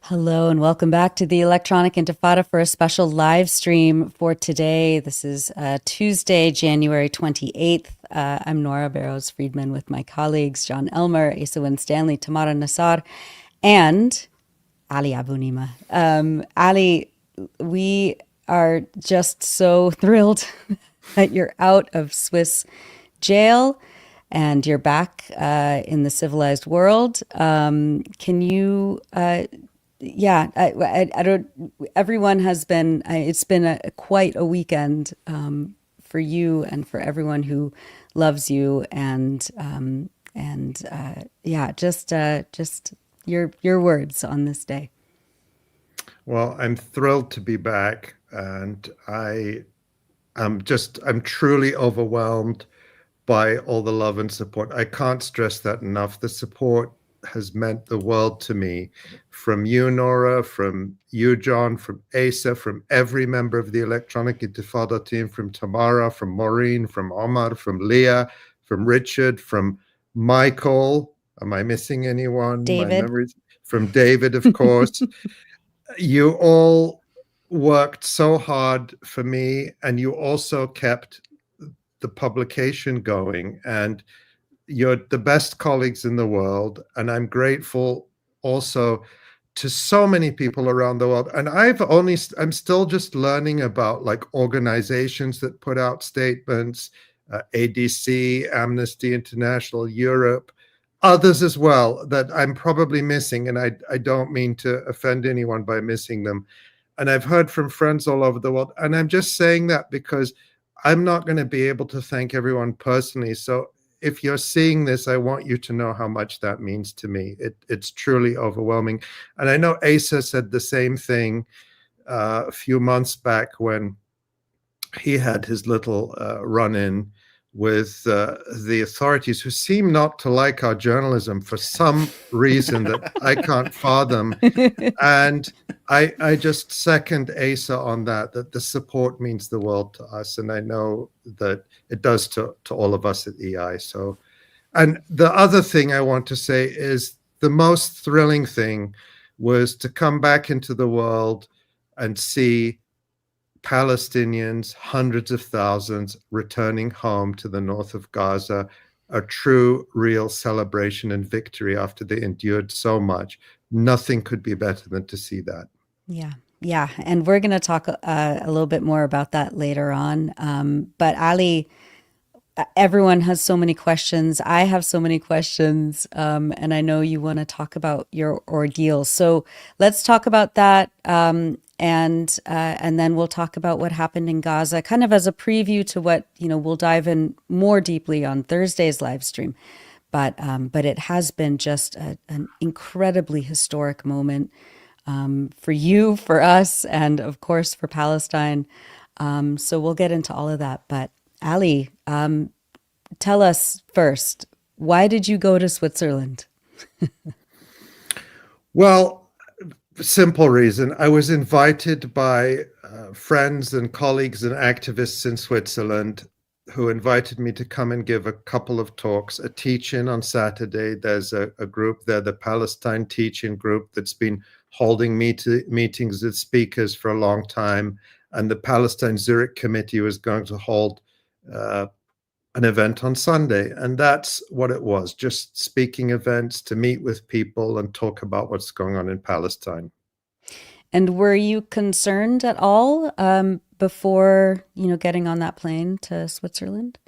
Hello and welcome back to the Electronic Intifada for a special live stream for today. This is Tuesday, January 28th. I'm Nora Barrows-Friedman with my colleagues John Elmer, Asa Winstanley, Tamara Nassar, and Ali Abunimah. Ali, we are just so thrilled that you're out of Swiss jail and you're back in the civilized world. Can you... I don't. Everyone has been. It's been quite a weekend for you and for everyone who loves you. Just your words on this day. Well, I'm thrilled to be back, and I'm truly overwhelmed by all the love and support. I can't stress that enough. The support has meant the world to me, from you, Nora, from you, John, from Asa, from every member of the Electronic Intifada team, from Tamara, from Maureen, from Omar, from Leah, from Richard, from Michael. Am I missing anyone? David. From David, of course. You all worked so hard for me, and you also kept the publication going, and you're the best colleagues in the world, and I'm grateful also to so many people around the world. And I'm still just learning about like organizations that put out statements, ADC, Amnesty International, Europe, others as well that I'm probably missing, and I don't mean to offend anyone by missing them. And I've heard from friends all over the world, and I'm just saying that because I'm not going to be able to thank everyone personally. So if you're seeing this, I want you to know how much that means to me. It's truly overwhelming. And I know Asa said the same thing a few months back when he had his little run-in with the authorities, who seem not to like our journalism for some reason that I can't fathom. And I just second Asa on that the support means the world to us. And I know that it does to all of us at EI. So, and the other thing I want to say is the most thrilling thing was to come back into the world and see Palestinians, hundreds of thousands, returning home to the north of Gaza, a true, real celebration and victory after they endured so much. Nothing could be better than to see that. Yeah. And we're going to talk a little bit more about that later on. But Ali, everyone has so many questions. I have so many questions. And I know you want to talk about your ordeal. So let's talk about that. And then we'll talk about what happened in Gaza, kind of as a preview to what, we'll dive in more deeply on Thursday's live stream. But it has been just an incredibly historic moment for you, for us, and of course for Palestine. So we'll get into all of that. But Ali, tell us first, why did you go to Switzerland? Well, simple reason. I was invited by friends and colleagues and activists in Switzerland who invited me to come and give a couple of talks, a teach-in on Saturday. There's a group there, the Palestine teach-in group, that's been holding meetings with speakers for a long time. And the Palestine Zurich committee was going to hold an event on Sunday. And that's what it was, just speaking events to meet with people and talk about what's going on in Palestine. And were you concerned at all before, getting on that plane to Switzerland?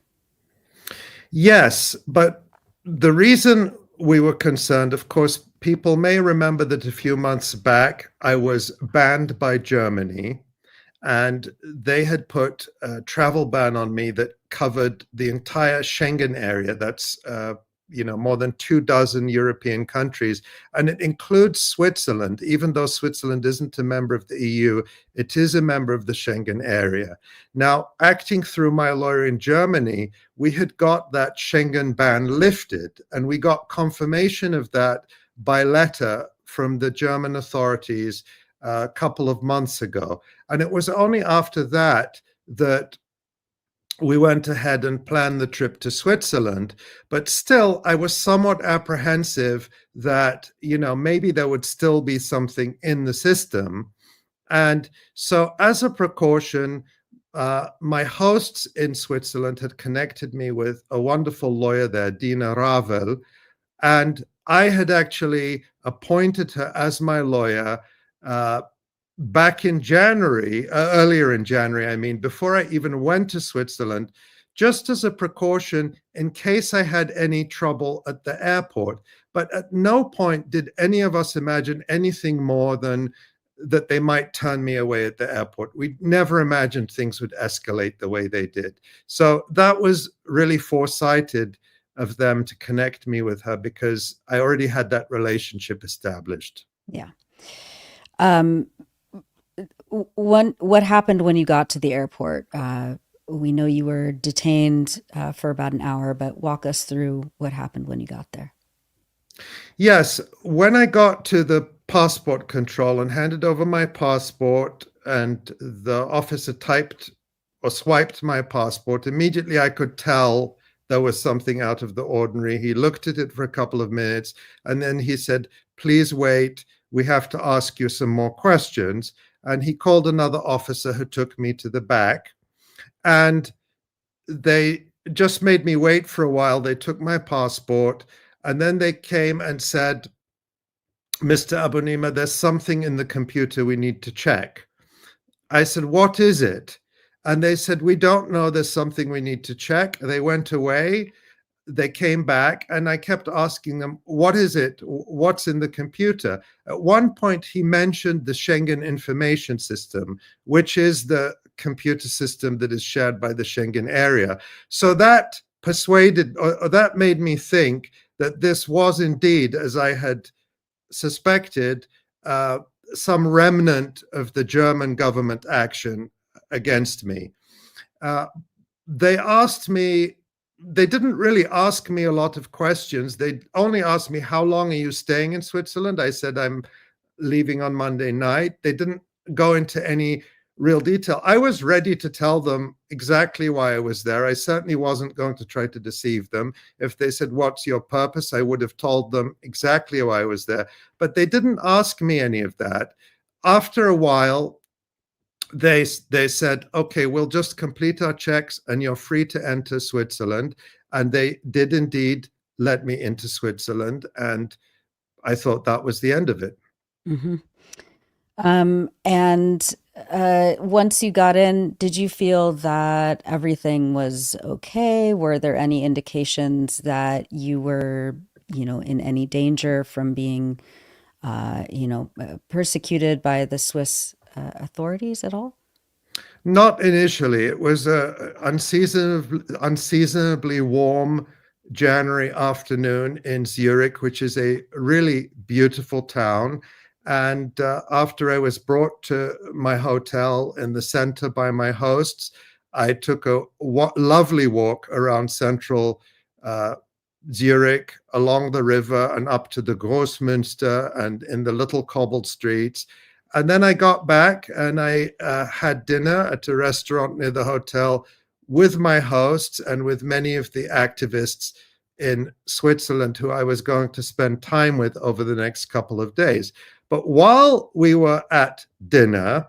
Yes, but the reason we were concerned, of course, people may remember that a few months back, I was banned by Germany, and they had put a travel ban on me that covered the entire Schengen area. That's more than 24 European countries, and it includes Switzerland. Even though Switzerland isn't a member of the EU, it is a member of the Schengen area. Now, acting through my lawyer in Germany, we had got that Schengen ban lifted, and we got confirmation of that by letter from the German authorities a couple of months ago. And it was only after that that we went ahead and planned the trip to Switzerland. But still, I was somewhat apprehensive that, maybe there would still be something in the system. And so as a precaution, my hosts in Switzerland had connected me with a wonderful lawyer there, Dina Ravel, and I had actually appointed her as my lawyer back in January, earlier in January, I mean, before I even went to Switzerland, just as a precaution in case I had any trouble at the airport. But at no point did any of us imagine anything more than that they might turn me away at the airport. We never imagined things would escalate the way they did. So that was really foresighted of them to connect me with her, because I already had that relationship established. Yeah. What happened when you got to the airport? We know you were detained for about an hour, but walk us through what happened when you got there. Yes, when I got to the passport control and handed over my passport, and the officer typed or swiped my passport, immediately I could tell there was something out of the ordinary. He looked at it for a couple of minutes, and then he said, "Please wait, we have to ask you some more questions." And he called another officer who took me to the back, and they just made me wait for a while. They took my passport, and then they came and said, "Mr. Abunimah, there's something in the computer we need to check." I said, "What is it?" And they said, "We don't know, there's something we need to check." They went away. They came back, and I kept asking them, "What is it? What's in the computer?" At one point, he mentioned the Schengen Information System, which is the computer system that is shared by the Schengen area. So that persuaded, or that made me think that this was indeed, as I had suspected, some remnant of the German government action against me. They didn't really ask me a lot of questions. They only asked me, "How long are you staying in Switzerland?" I said, "I'm leaving on Monday night." They didn't go into any real detail. I was ready to tell them exactly why I was there. I certainly wasn't going to try to deceive them. If they said, "What's your purpose?" I would have told them exactly why I was there. But they didn't ask me any of that. After a while, they said, "Okay, we'll just complete our checks and you're free to enter Switzerland." And they did indeed let me into Switzerland. And I thought that was the end of it. Mm-hmm. And once you got in, did you feel that everything was okay? Were there any indications that you were, in any danger from being, persecuted by the Swiss authorities at all? Not initially. It was a unseasonably warm January afternoon in Zurich, which is a really beautiful town. And after I was brought to my hotel in the center by my hosts, I took a lovely walk around central Zurich, along the river and up to the Großmünster and in the little cobbled streets. And then I got back and I had dinner at a restaurant near the hotel with my hosts and with many of the activists in Switzerland who I was going to spend time with over the next couple of days. But while we were at dinner,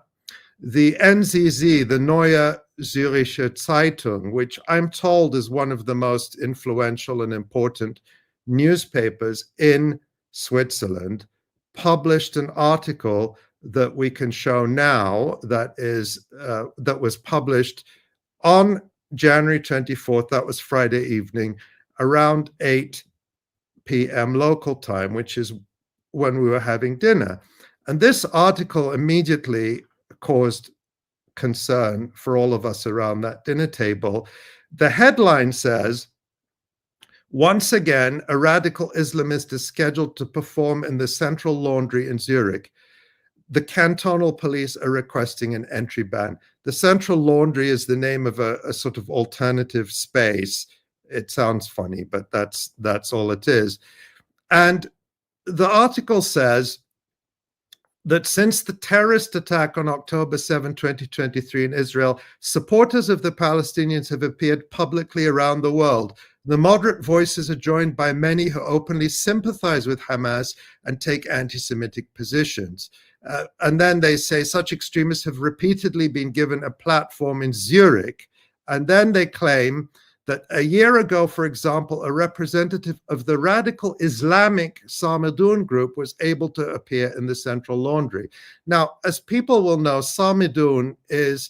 the NZZ, the Neue Zürcher Zeitung, which I'm told is one of the most influential and important newspapers in Switzerland, published an article that we can show now that was published on January 24th. That was Friday evening, around 8 p.m. local time, which is when we were having dinner. And this article immediately caused concern for all of us around that dinner table. The headline says, Once again, a radical Islamist is scheduled to perform in the central laundry in Zurich. The cantonal police are requesting an entry ban. The central laundry is the name of a sort of alternative space. It sounds funny, but that's all it is. And the article says that since the terrorist attack on October 7, 2023 in Israel, supporters of the Palestinians have appeared publicly around the world. The moderate voices are joined by many who openly sympathize with Hamas and take anti-Semitic positions. And then they say such extremists have repeatedly been given a platform in Zurich. And then they claim that a year ago, for example, a representative of the radical Islamic Samidun group was able to appear in the central laundry. Now, as people will know, Samidun is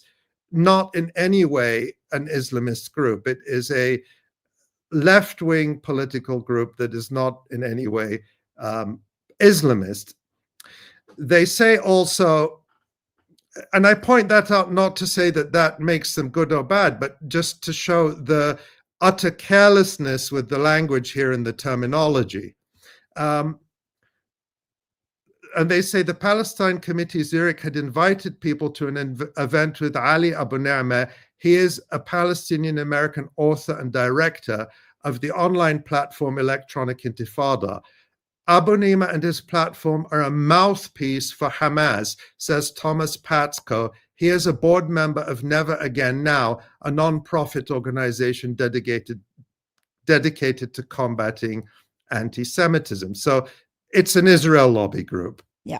not in any way an Islamist group. It is a left-wing political group that is not in any way Islamist. They say also, and I point that out not to say that that makes them good or bad, but just to show the utter carelessness with the language here and the terminology. And they say the Palestine Committee Zurich had invited people to an event with Ali Abunimah. He is a Palestinian-American author and director of the online platform Electronic Intifada. Abunimah and his platform are a mouthpiece for Hamas, says Thomas Patzko. He is a board member of Never Again Now, a non-profit organization dedicated to combating anti-Semitism. So it's an Israel lobby group. Yeah.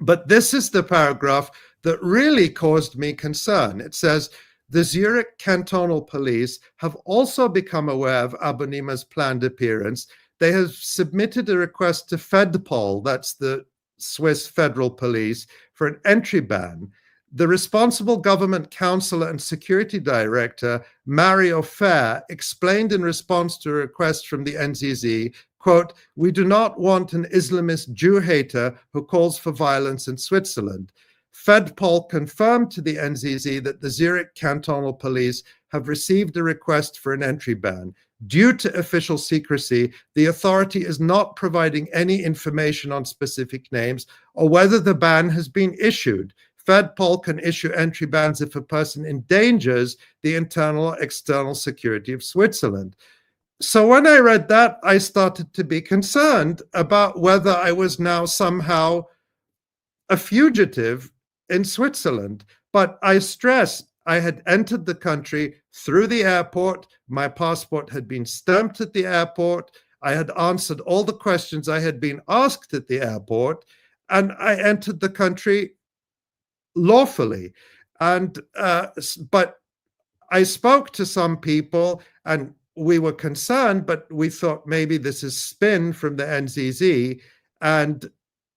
But this is the paragraph that really caused me concern. It says, the Zurich cantonal police have also become aware of Abunimah's planned appearance. They have submitted a request to FEDPOL, that's the Swiss federal police, for an entry ban. The responsible government counselor and security director, Mario Fair, explained in response to a request from the NZZ, quote, "We do not want an Islamist Jew hater who calls for violence in Switzerland." FEDPOL confirmed to the NZZ that the Zurich cantonal police have received a request for an entry ban. Due to official secrecy, the authority is not providing any information on specific names or whether the ban has been issued. FEDPOL can issue entry bans if a person endangers the internal or external security of Switzerland. So when I read that, I started to be concerned about whether I was now somehow a fugitive in Switzerland. But I stress, I had entered the country through the airport. My passport had been stamped at the airport. I had answered all the questions I had been asked at the airport, and I entered the country lawfully. And but I spoke to some people, and we were concerned, but we thought maybe this is spin from the NZZ. And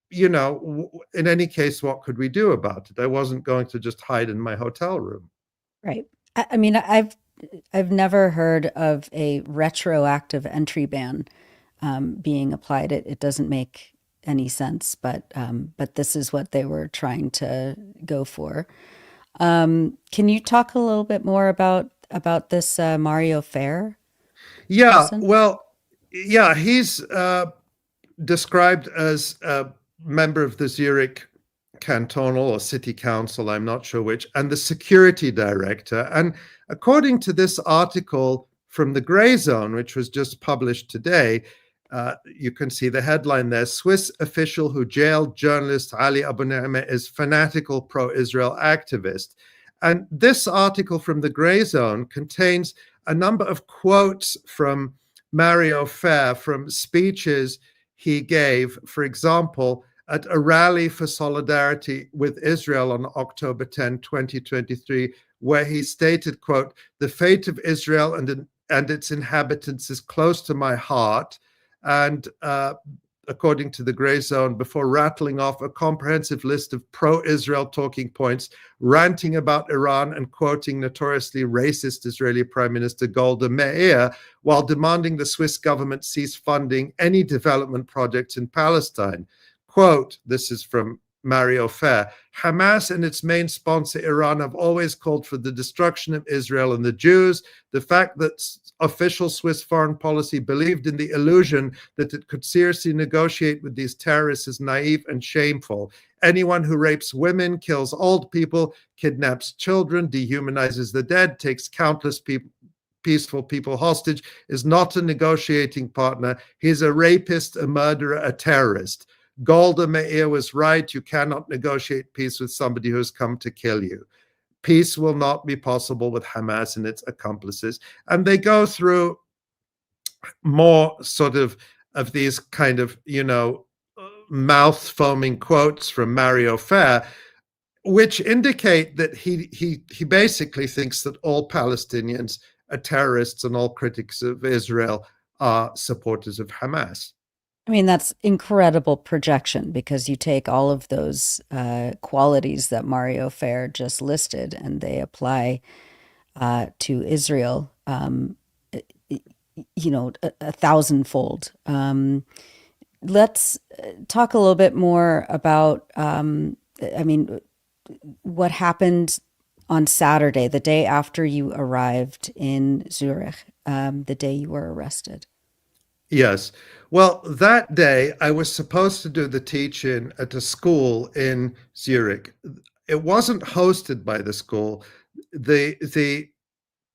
you know, in any case, what could we do about it? I wasn't going to just hide in my hotel room. Right. I mean, I've never heard of a retroactive entry ban being applied. It doesn't make any sense, but this is what they were trying to go for. Can you talk a little bit more about this Mario Fair Yeah, person? well, yeah, he's described as a member of the Zurich cantonal or city council, I'm not sure which, and the security director. And according to this article from the Grey Zone, which was just published today, you can see the headline there: Swiss official who jailed journalist Ali Abunimah is fanatical pro-Israel activist. And this article from the Grey Zone contains a number of quotes from Mario Fair from speeches he gave, for example, at a rally for solidarity with Israel on October 10, 2023, where he stated, quote, "The fate of Israel and its inhabitants is close to my heart." And according to the Grey Zone, before rattling off a comprehensive list of pro-Israel talking points, ranting about Iran and quoting notoriously racist Israeli Prime Minister Golda Meir, while demanding the Swiss government cease funding any development projects in Palestine. Quote, this is from Mario Fair. Hamas and its main sponsor, Iran, have always called for the destruction of Israel and the Jews. The fact that official Swiss foreign policy believed in the illusion that it could seriously negotiate with these terrorists is naive and shameful. Anyone who rapes women, kills old people, kidnaps children, dehumanizes the dead, takes countless peaceful people hostage is not a negotiating partner. He's a rapist, a murderer, a terrorist. Golda Meir was right. You cannot negotiate peace with somebody who has come to kill you. Peace will not be possible with Hamas and its accomplices. And they go through more sort of these kind of, mouth foaming quotes from Mario Fair, which indicate that he basically thinks that all Palestinians are terrorists and all critics of Israel are supporters of Hamas. I mean, that's incredible projection because you take all of those qualities that Mario Fair just listed and they apply to Israel, a thousandfold. Let's talk a little bit more about, what happened on Saturday, the day after you arrived in Zurich, the day you were arrested. Yes. Well, that day I was supposed to do the teach-in at a school in Zurich. It wasn't hosted by the school. The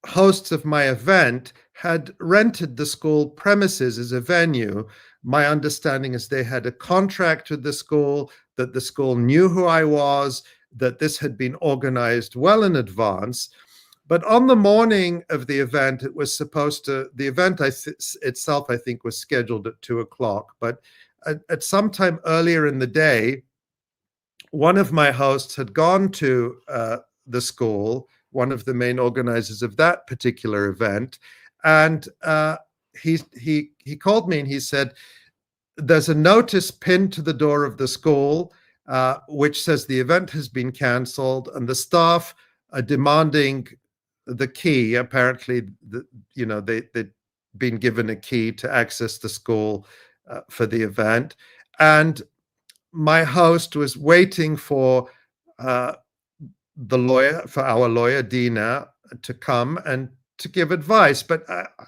hosts of my event had rented the school premises as a venue. My understanding is they had a contract with the school, that the school knew who I was, that this had been organized well in advance. But on the morning of the event, it was supposed to, the event itself, I think, was scheduled at 2:00. But at some time earlier in the day, one of my hosts had gone to the school, one of the main organizers of that particular event, and he called me and he said, there's a notice pinned to the door of the school which says the event has been canceled and the staff are demanding the key. Apparently, they'd been given a key to access the school for the event. And my host was waiting for our lawyer, Dina, to come and to give advice. But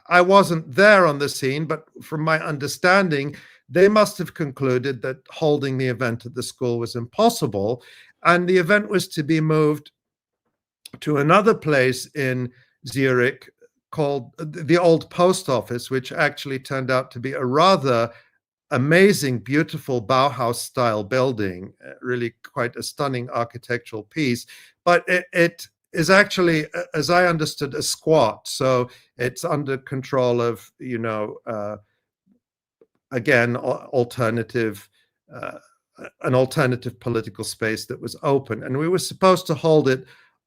I wasn't there on the scene, but from my understanding, they must have concluded that holding the event at the school was impossible. And the event was to be moved to another place in Zurich called the Old Post Office, which actually turned out to be a rather amazing, beautiful Bauhaus-style building, really quite a stunning architectural piece. But it is actually, as I understood, a squat. So it's under control of, again, an alternative political space that was open. And we were supposed to hold it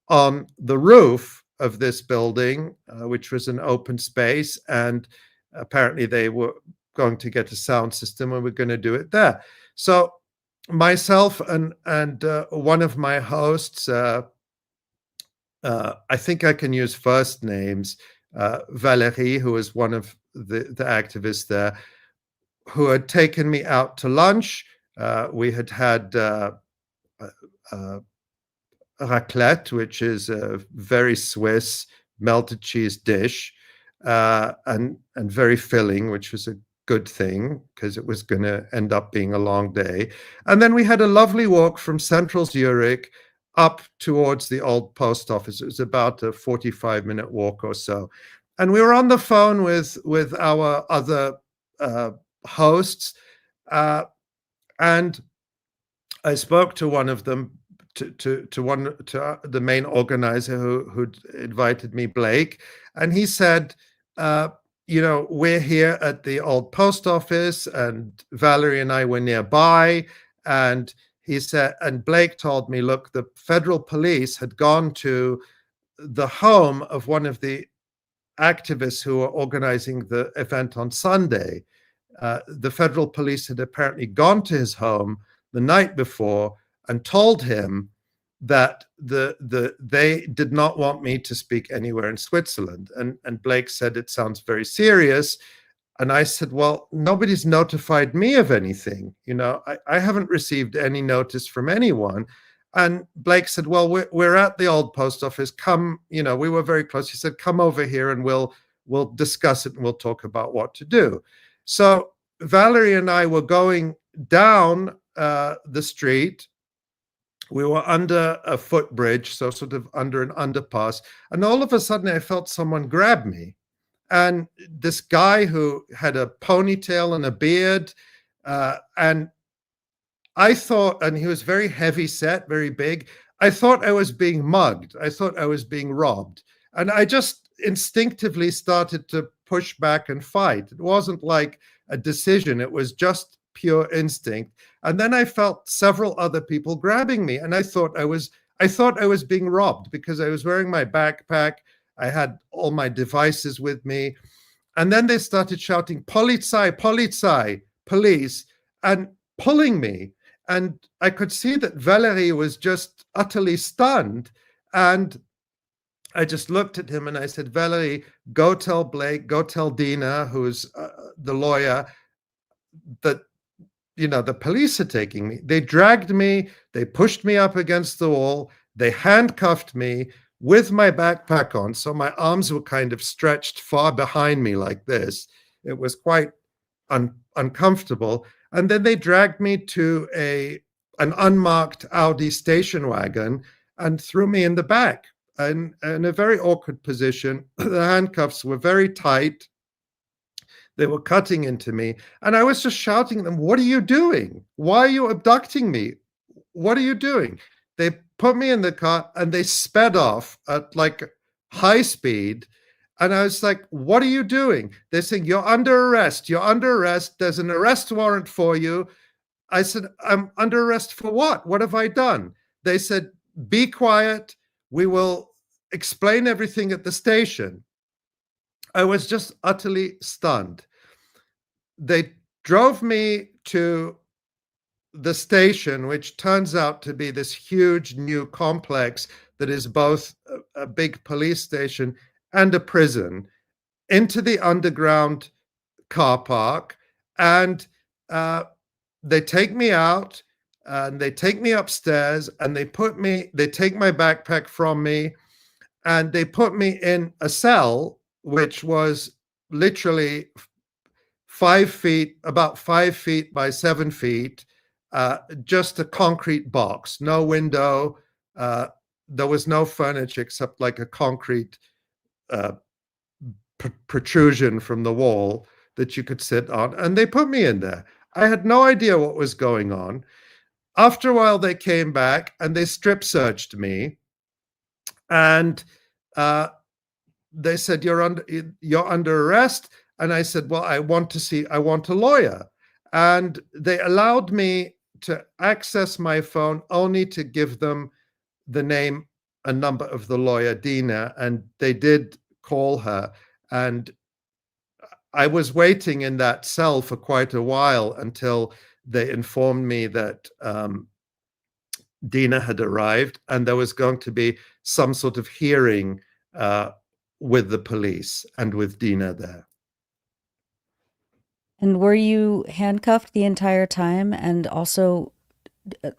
on the roof of this building, which was an open space. And apparently they were going to get a sound system and we're going to do it there. So myself and one of my hosts, I think I can use first names, Valérie, who was one of the activists there, who had taken me out to lunch. We had raclette, which is a very Swiss melted cheese dish, and very filling, which was a good thing because it was going to end up being a long day. And then we had a lovely walk from central Zurich up towards the Old Post Office. It was about a 45-minute walk or so. And we were on the phone with our other hosts, and I spoke to one of them, to the main organizer who invited me, Blake, and he said, we're here at the Old Post Office, and Valerie and I were nearby, and he said, and Blake told me, look, the federal police had gone to the home of one of the activists who were organizing the event on Sunday. The federal police had apparently gone to his home the night before and told him that they did not want me to speak anywhere in Switzerland. And Blake said, it sounds very serious. And I said, well, nobody's notified me of anything. I haven't received any notice from anyone. And Blake said, well, we're at the old post office. Come, we were very close. He said, come over here and we'll discuss it and we'll talk about what to do. So Valerie and I were going down the street. We were under a footbridge, so sort of under an underpass. And all of a sudden I felt someone grab me. And this guy who had a ponytail and a beard, and I thought, and he was very heavy set, very big. I thought I was being mugged. I thought I was being robbed. And I just instinctively started to push back and fight. It wasn't like a decision. It was just pure instinct. And then I felt several other people grabbing me. And I thought I was being robbed because I was wearing my backpack. I had all my devices with me. And then they started shouting, Polizei, Polizei, police, and pulling me. And I could see that Valerie was just utterly stunned. And I just looked at him and I said, Valerie, go tell Blake, go tell Dina, who's the lawyer, that, the police are taking me. They dragged me, they pushed me up against the wall, they handcuffed me with my backpack on. So my arms were kind of stretched far behind me like this. It was quite uncomfortable. And then they dragged me to an unmarked Audi station wagon and threw me in the back in a very awkward position. The handcuffs were very tight. They were cutting into me. And I was just shouting at them, what are you doing? Why are you abducting me? What are you doing? They put me in the car and they sped off at like high speed. And I was like, what are you doing? They're saying, you're under arrest. You're under arrest. There's an arrest warrant for you. I said, I'm under arrest for what? What have I done? They said, be quiet. We will explain everything at the station. I was just utterly stunned. They drove me to the station, which turns out to be this huge new complex that is both a big police station and a prison, into the underground car park. And they take me out and they take me upstairs and they take my backpack from me and they put me in a cell, which was literally about 5 feet by 7 feet, just a concrete box, no window. There was no furniture except like a concrete protrusion from the wall that you could sit on. And they put me in there. I had no idea what was going on. After a while, they came back and they strip searched me. And they said, you're under arrest. And I said, well, I want a lawyer. And they allowed me to access my phone only to give them the name and number of the lawyer, Dina. And they did call her. And I was waiting in that cell for quite a while until they informed me that Dina had arrived and there was going to be some sort of hearing with the police and with Dina there. And were you handcuffed the entire time? And also,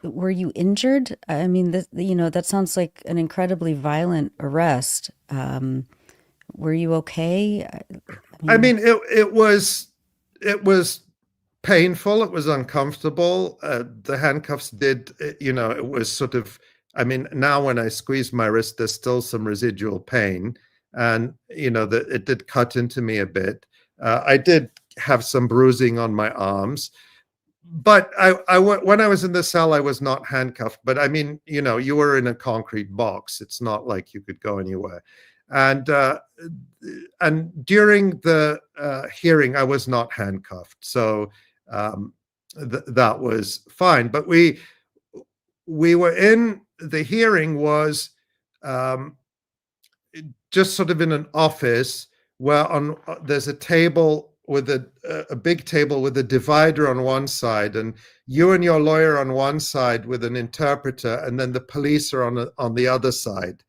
were you injured? I mean, that sounds like an incredibly violent arrest. Were you okay? I mean, it was painful. It was uncomfortable. The handcuffs did, it was sort of, I mean, now when I squeeze my wrist, there's still some residual pain. And, it did cut into me a bit. I did have some bruising on my arms. But when I was in the cell, I was not handcuffed. But I mean, you were in a concrete box. It's not like you could go anywhere. And during the hearing, I was not handcuffed, so that was fine. But we were in the hearing was just sort of in an office where there's a table with a big table with a divider on one side, and you and your lawyer on one side with an interpreter, and then the police are on the other side.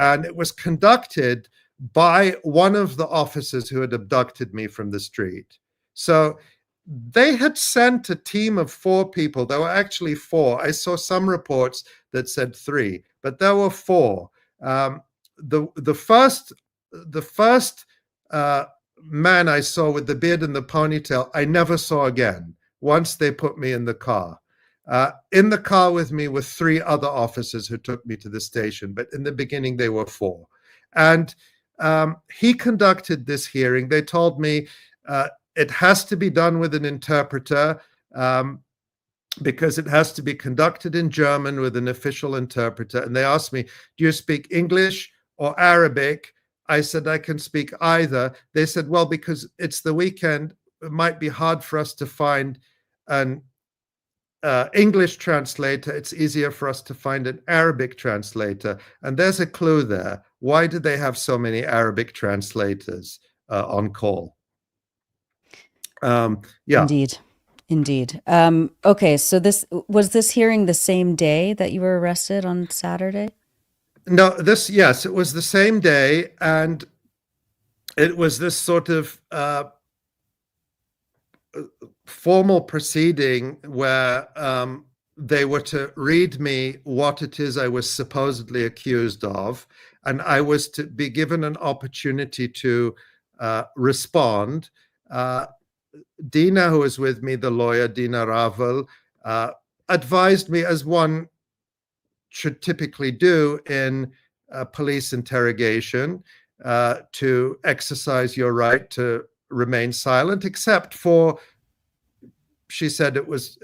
And it was conducted by one of the officers who had abducted me from the street. So they had sent a team of 4 people. There were actually 4. I saw some reports that said 3, but there were 4. The first man I saw with the beard and the ponytail, I never saw again. Once they put me in the car. In the car with me were 3 other officers who took me to the station, but in the beginning they were 4. And he conducted this hearing. They told me it has to be done with an interpreter because it has to be conducted in German with an official interpreter. And they asked me, do you speak English or Arabic? I said, I can speak either. They said, well, because it's the weekend, it might be hard for us to find an English translator. It's easier for us to find an Arabic translator. And there's a clue there. Why do they have so many Arabic translators on call? Yeah. Indeed. Okay, so this hearing the same day that you were arrested on Saturday? No, yes, it was the same day, and it was this sort of formal proceeding where they were to read me what it is I was supposedly accused of, and I was to be given an opportunity to respond. Dina, who was with me, the lawyer, Dina Ravel, advised me, as one should typically do in police interrogation, to exercise your right to remain silent, except for, she said it was,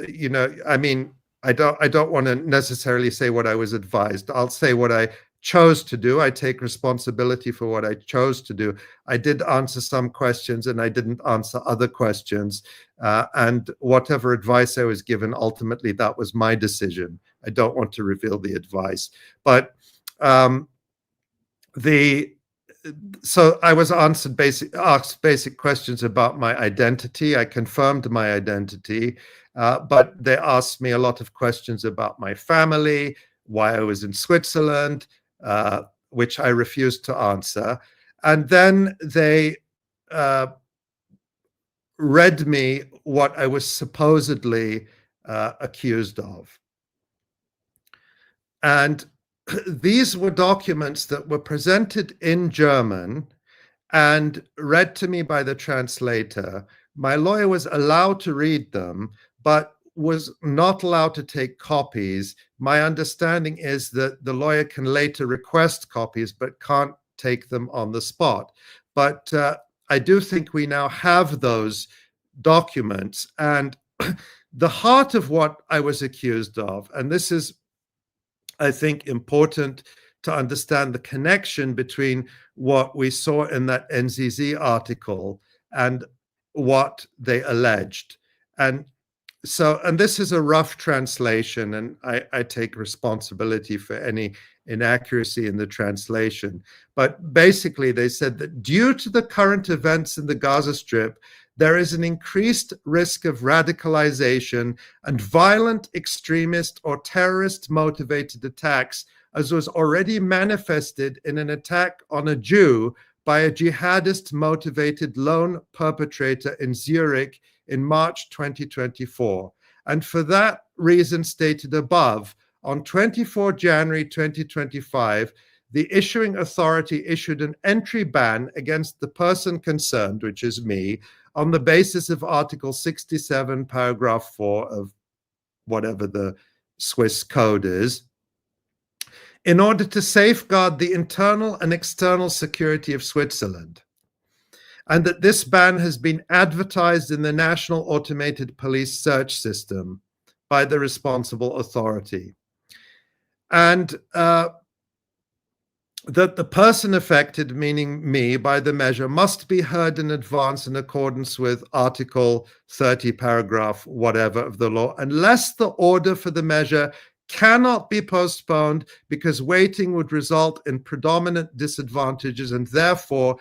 I mean, I don't want to necessarily say what I was advised. I'll say what I chose to do. I take responsibility for what I chose to do. I did answer some questions and I didn't answer other questions. And whatever advice I was given, ultimately, that was my decision. I don't want to reveal the advice. But so I was asked basic questions about my identity. I confirmed my identity, but they asked me a lot of questions about my family, why I was in Switzerland, which I refused to answer. And then they read me what I was supposedly accused of. And these were documents that were presented in German and read to me by the translator. My lawyer was allowed to read them, but was not allowed to take copies. My understanding is that the lawyer can later request copies, but can't take them on the spot. But I do think we now have those documents. And the heart of what I was accused of, and this is, I think, important to understand the connection between what we saw in that NZZ article and what they alleged. And this is a rough translation, and I take responsibility for any inaccuracy in the translation. But basically, they said that due to the current events in the Gaza Strip, there is an increased risk of radicalization and violent extremist or terrorist motivated attacks, as was already manifested in an attack on a Jew by a jihadist motivated lone perpetrator in Zurich in March 2024. And for that reason stated above, on 24 January 2025, the issuing authority issued an entry ban against the person concerned, which is me, on the basis of Article 67, paragraph 4 of whatever the Swiss code is, in order to safeguard the internal and external security of Switzerland. And that this ban has been advertised in the National Automated Police Search System by the responsible authority. And that the person affected, meaning me, by the measure must be heard in advance in accordance with Article 30, paragraph whatever of the law, unless the order for the measure cannot be postponed because waiting would result in predominant disadvantages and therefore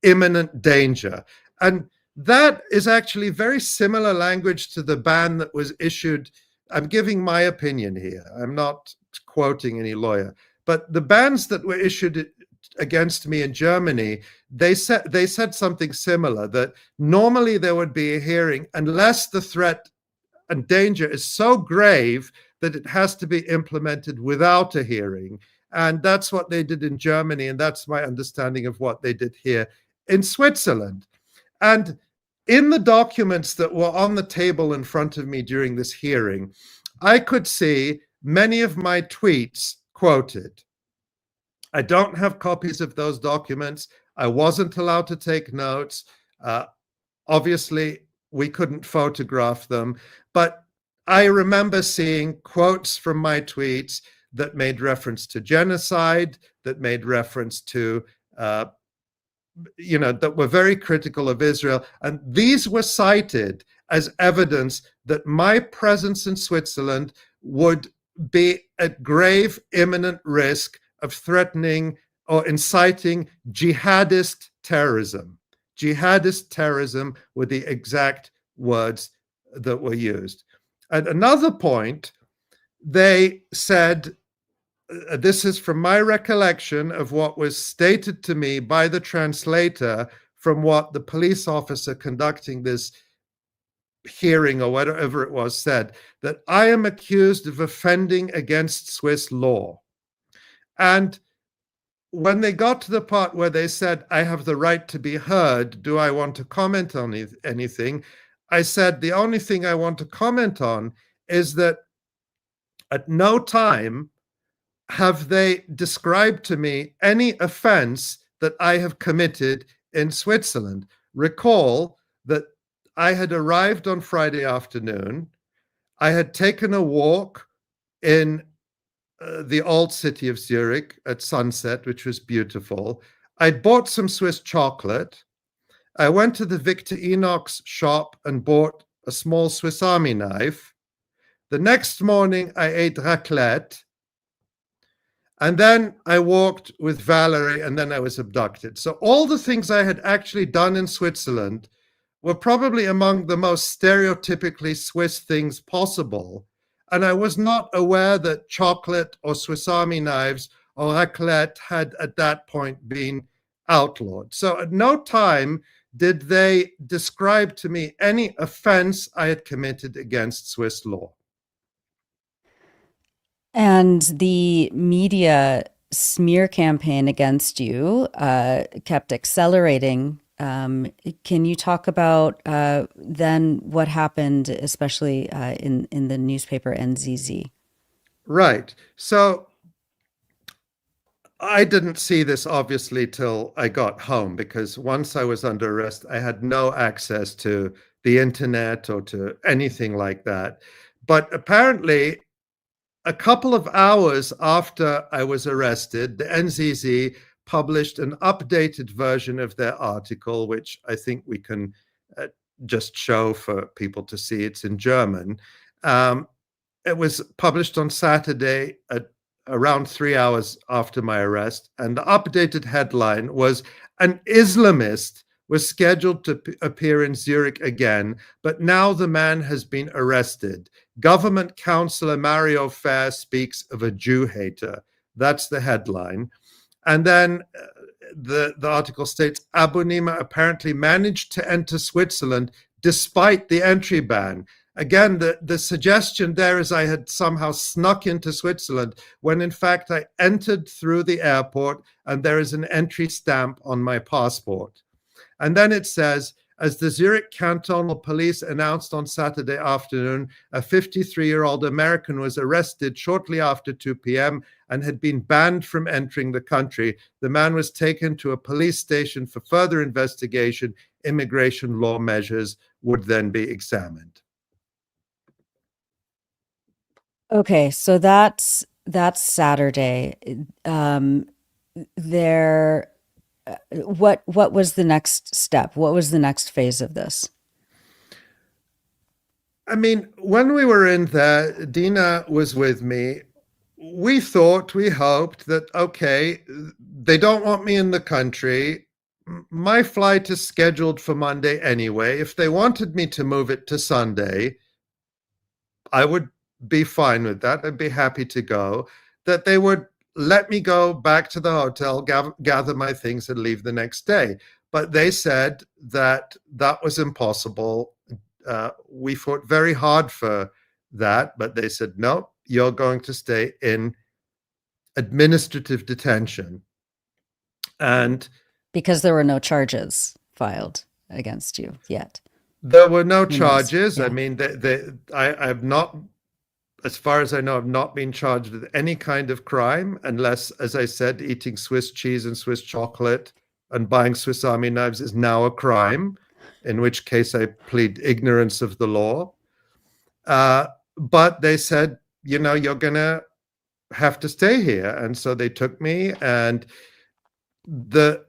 imminent danger. And that is actually very similar language to the ban that was issued. I'm giving my opinion here. I'm not quoting any lawyer. But the bans that were issued against me in Germany, they said something similar, that normally there would be a hearing unless the threat and danger is so grave that it has to be implemented without a hearing. And that's what they did in Germany, and that's my understanding of what they did here in Switzerland. And in the documents that were on the table in front of me during this hearing, I could see many of my tweets quoted. I don't have copies of those documents. I wasn't allowed to take notes. Obviously, we couldn't photograph them, but I remember seeing quotes from my tweets that made reference to genocide, that made reference to, that were very critical of Israel. And these were cited as evidence that my presence in Switzerland would be at grave, imminent risk of threatening or inciting jihadist terrorism. Jihadist terrorism were the exact words that were used. At another point, they said, this is from my recollection of what was stated to me by the translator from what the police officer conducting this hearing or whatever it was said, that I am accused of offending against Swiss law. And when they got to the part where they said, I have the right to be heard, do I want to comment on anything? I said, the only thing I want to comment on is that at no time have they described to me any offense that I have committed in Switzerland. Recall that I had arrived on Friday afternoon. I had taken a walk in the old city of Zurich at sunset, which was beautiful. I'd bought some Swiss chocolate. I went to the Victor Enoch's shop and bought a small Swiss Army knife. The next morning, I ate raclette. And then I walked with Valerie, and then I was abducted. So all the things I had actually done in Switzerland were probably among the most stereotypically Swiss things possible. And I was not aware that chocolate or Swiss Army knives or raclette had at that point been outlawed. So at no time did they describe to me any offense I had committed against Swiss law. And the media smear campaign against you kept accelerating. Can you talk about then what happened, especially in the newspaper NZZ? Right. So I didn't see this obviously till I got home, because once I was under arrest, I had no access to the internet or to anything like that. But apparently, a couple of hours after I was arrested, the NZZ published an updated version of their article, which I think we can just show for people to see. It's in German. It was published on Saturday at around 3 hours after my arrest. And the updated headline was, an Islamist was scheduled to appear in Zurich again, but now the man has been arrested. Government Councillor Mario Fair speaks of a Jew hater. That's the headline. And then the article states, Abunimah apparently managed to enter Switzerland despite the entry ban. Again, the suggestion there is I had somehow snuck into Switzerland, when in fact I entered through the airport and there is an entry stamp on my passport. And then it says, as the Zurich Cantonal Police announced on Saturday afternoon, a 53-year-old American was arrested shortly after 2 p.m. and had been banned from entering the country. The man was taken to a police station for further investigation. Immigration law measures would then be examined. Okay, so that's Saturday. There, what was the next step? What was the next phase of this? I mean, when we were in there, Dina was with me. We thought, we hoped that, okay, they don't want me in the country. My flight is scheduled for Monday anyway. If they wanted me to move it to Sunday, I would be fine with that. I'd be happy to go. That they would let me go back to the hotel, gather my things, and leave the next day. But they said that that was impossible. We fought very hard for that, but they said, no, you're going to stay in administrative detention. And Because there were no charges filed against you yet. there were no Who knows? charges. I Yeah. mean, I've not, as far as I know, I've not been charged with any kind of crime, unless, as I said, eating Swiss cheese and Swiss chocolate and buying Swiss Army knives is now a crime, in which case I plead ignorance of the law. But they said, you know, you're going to have to stay here. And so they took me, and the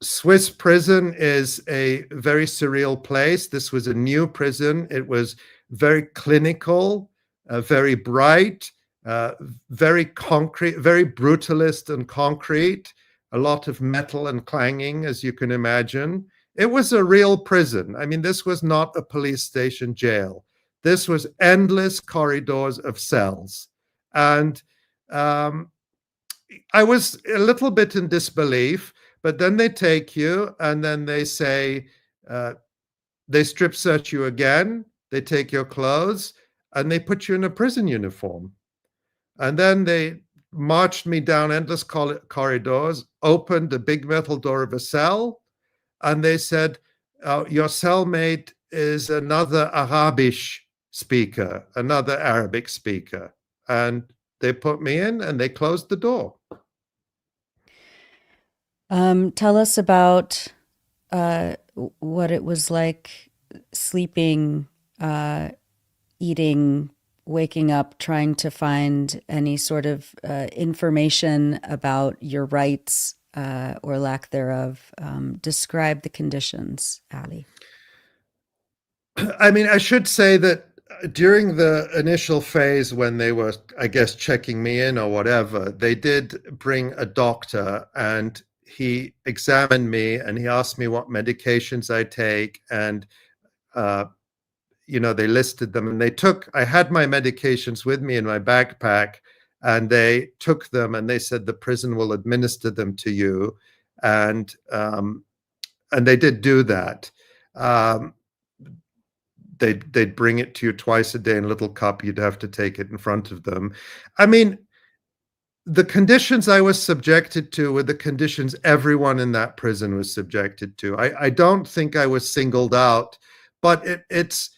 Swiss prison is a very surreal place. This was a new prison. It was very clinical, very bright, very concrete, very brutalist and concrete, a lot of metal and clanging, as you can imagine. It was a real prison. I mean, this was not a police station jail. This was endless corridors of cells. And I was a little bit in disbelief, but then they take you and then they say, they strip search you again, they take your clothes, and they put you in a prison uniform. And then they marched me down endless corridors, opened a big metal door of a cell, and they said, your cellmate is another Arabic speaker, another Arabic speaker. And they put me in and they closed the door. Tell us about what it was like sleeping, eating, waking up, trying to find any sort of information about your rights or lack thereof. Describe the conditions, Ali. I mean, I should say that during the initial phase when they were, I guess, checking me in or whatever, they did bring a doctor and he examined me and he asked me what medications I take. And, you know, they listed them and I had my medications with me in my backpack and they took them and they said the prison will administer them to you. And they did do that. They'd bring it to you twice a day in a little cup. You'd have to take it in front of them. I mean, the conditions I was subjected to were the conditions everyone in that prison was subjected to. I don't think I was singled out, but it's,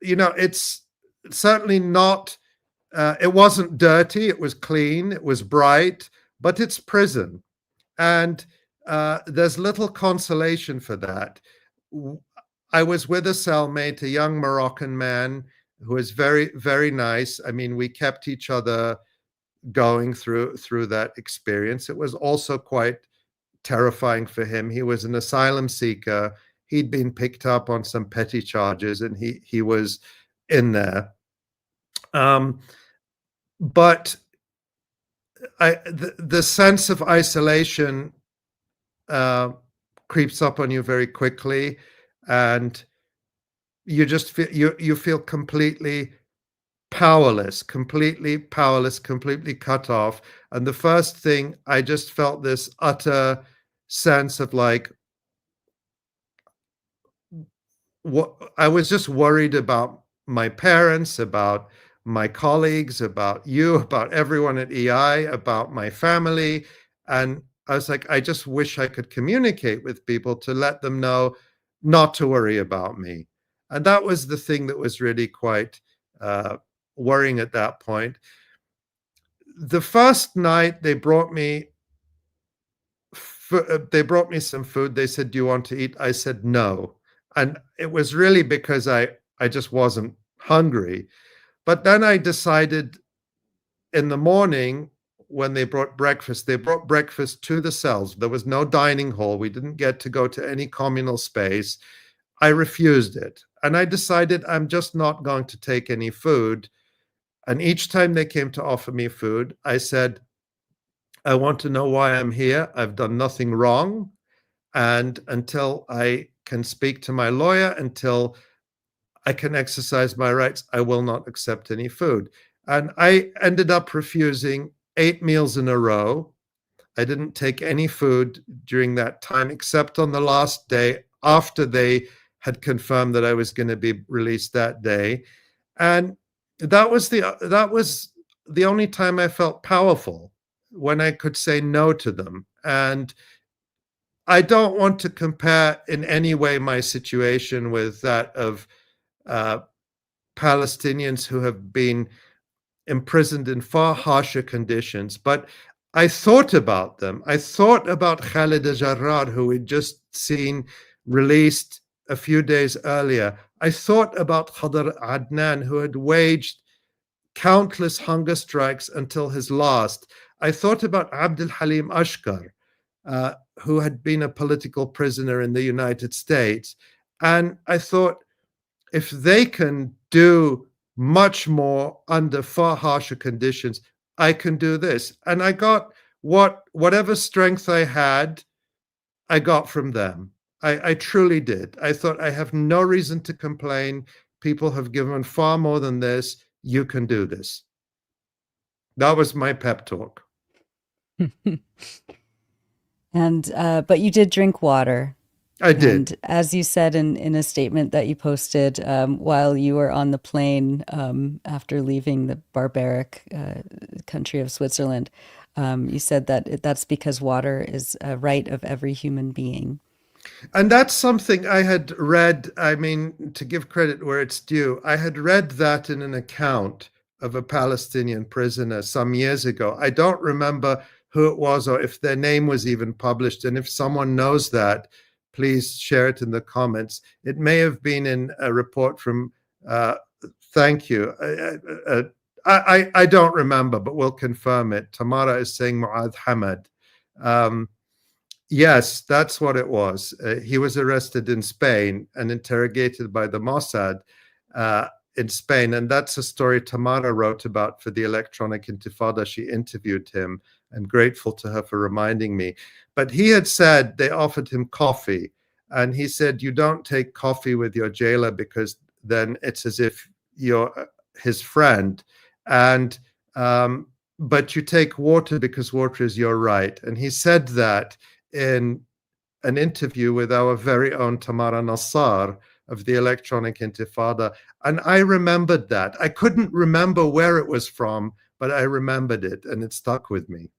you know, it's certainly not, it wasn't dirty. It was clean. It was bright, but it's prison. And there's little consolation for that. I was with a cellmate, a young Moroccan man who was very, very nice. I mean, we kept each other going through that experience. It was also quite terrifying for him. He was an asylum seeker. He'd been picked up on some petty charges, and he was in there. But the sense of isolation creeps up on you very quickly. And you just feel you feel completely powerless, completely cut off. And the first thing, I just felt this utter sense of like, what I was just worried about my parents, about my colleagues, about you, about everyone at EI, about my family. And I was like, I just wish I could communicate with people to let them know not to worry about me. And that was the thing that was really quite worrying at that point. The first night they brought me some food. They said, do you want to eat? I said no. And it was really because I just wasn't hungry. But then I decided in the morning, when they brought breakfast to the cells. There was no dining hall. We didn't get to go to any communal space. I refused it. And I decided I'm just not going to take any food. And each time they came to offer me food, I said, I want to know why I'm here. I've done nothing wrong. And until I can speak to my lawyer, until I can exercise my rights, I will not accept any food. And I ended up refusing 8 meals in a row. I didn't take any food during that time, except on the last day after they had confirmed that I was going to be released that day. And that was the only time I felt powerful, when I could say no to them. And I don't want to compare in any way my situation with that of uh, Palestinians who have been imprisoned in far harsher conditions. But I thought about them. I thought about Khalid al-Jarrar, who we'd just seen released a few days earlier. I thought about Khadr Adnan, who had waged countless hunger strikes until his last. I thought about Abdul Halim Ashkar, who had been a political prisoner in the United States. And I thought, if they can do much more under far harsher conditions, I can do this. And I got whatever strength I had, I got from them. I truly did. I thought, I have no reason to complain. People have given far more than this. You can do this. That was my pep talk. And but you did drink water. I did. And as you said in a statement that you posted while you were on the plane after leaving the barbaric country of Switzerland, you said that that's because water is a right of every human being. And that's something I had read. I mean, to give credit where it's due, I had read that in an account of a Palestinian prisoner some years ago. I don't remember who it was or if their name was even published. And if someone knows that, please share it in the comments. It may have been in a report from, thank you. I don't remember, but we'll confirm it. Tamara is saying Mu'adh Hamad. Yes, that's what it was. He was arrested in Spain and interrogated by the Mossad in Spain. And that's a story Tamara wrote about for the Electronic Intifada. She interviewed him. I'm grateful to her for reminding me. But he had said they offered him coffee. And he said, you don't take coffee with your jailer because then it's as if you're his friend. And but you take water because water is your right. And he said that in an interview with our very own Tamara Nassar of the Electronic Intifada. And I remembered that. I couldn't remember where it was from, but I remembered it, and it stuck with me.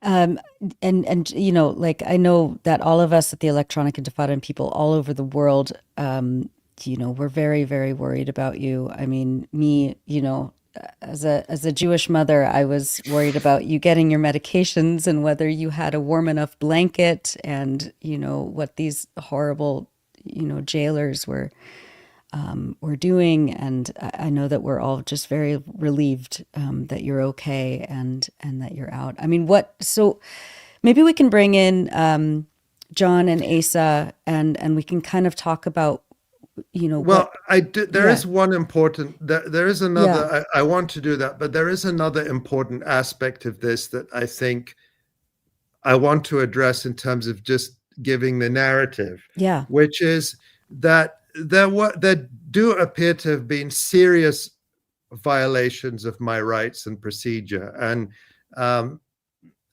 Um, and you know, like I know that all of us at the Electronic Intifada and people all over the world, you know, we're very, very worried about you. I mean, me, you know, as a Jewish mother, I was worried about you getting your medications and whether you had a warm enough blanket, and you know what these horrible, you know, jailers were doing. And I know that we're all just very relieved that you're okay and that you're out. I mean, what? So maybe we can bring in John and Asa, and we can kind of talk about, you know, Well, what. there Yeah, is one important, there is yeah, another, I want to do that, but there is another important aspect of this that I think I want to address in terms of just giving the narrative, yeah. which is that there do appear to have been serious violations of my rights and procedure, um,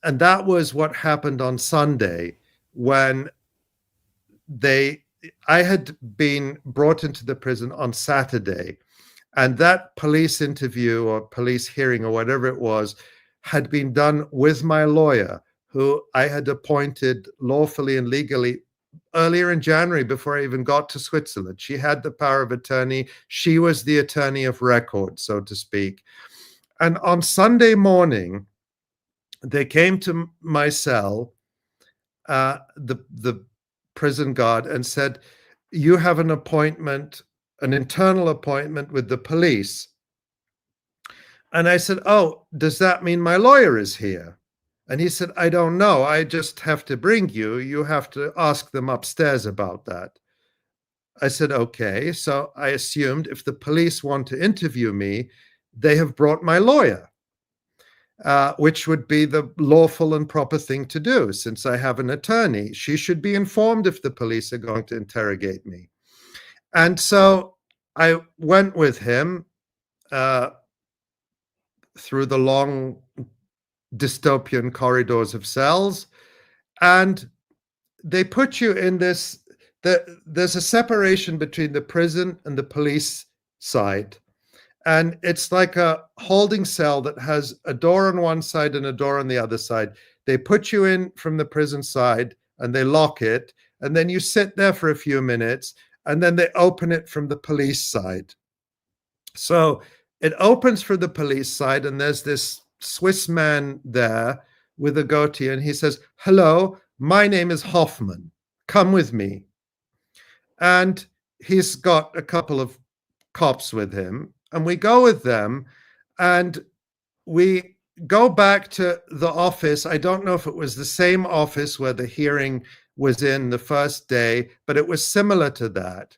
and that was what happened on Sunday when they I had been brought into the prison on Saturday, and that police interview or police hearing or whatever it was had been done with my lawyer, who I had appointed lawfully and legally earlier in January before I even got to Switzerland. She had the power of attorney. She was the attorney of record, so to speak. And on Sunday morning, they came to my cell, the prison guard, and said, you have an appointment, an internal appointment with the police. And I said, oh, does that mean my lawyer is here? And he said, I don't know. I just have to bring you. You have to ask them upstairs about that. I said, okay. So I assumed if the police want to interview me, they have brought my lawyer, which would be the lawful and proper thing to do. Since I have an attorney, she should be informed if the police are going to interrogate me. And so I went with him. through the long dystopian corridors of cells, and they put you in this. There's a separation between the prison and the police side, and it's like a holding cell that has a door on one side and a door on the other side. They put you in from the prison side and they lock it, and then you sit there for a few minutes, and then they open it from the police side. So it opens for the police side, and there's this Swiss man there with a goatee, and he says, "Hello, my name is Hoffman. Come with me." And he's got a couple of cops with him, and we go with them, and we go back to the office. I don't know if it was the same office where the hearing was in the first day, but it was similar to that.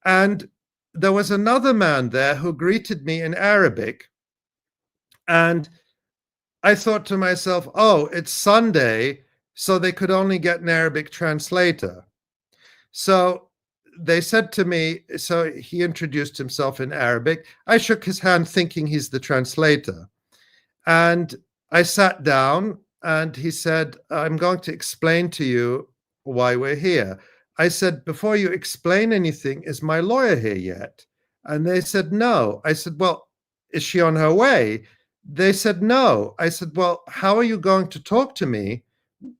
And there was another man there who greeted me in Arabic. And I thought to myself, oh, it's Sunday, so they could only get an Arabic translator. So they said to me, so he introduced himself in Arabic. I shook his hand thinking he's the translator. And I sat down, and he said, "I'm going to explain to you why we're here." I said, "Before you explain anything, is my lawyer here yet?" And they said, "No." I said, "Well, is she on her way?" They said, "No." I said, "Well, how are you going to talk to me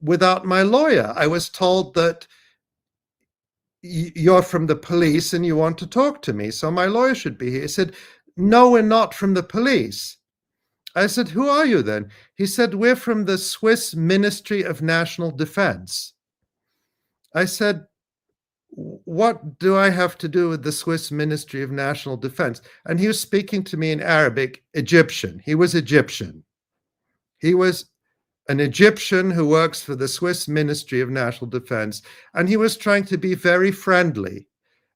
without my lawyer? I was told that you're from the police and you want to talk to me, so my lawyer should be here." He said, "No, we're not from the police." I said, "Who are you then?" He said, "We're from the Swiss Ministry of National Defense." I said, "What do I have to do with the Swiss Ministry of National Defense?" And he was speaking to me in Arabic, Egyptian. He was Egyptian. He was an Egyptian who works for the Swiss Ministry of National Defense. And he was trying to be very friendly.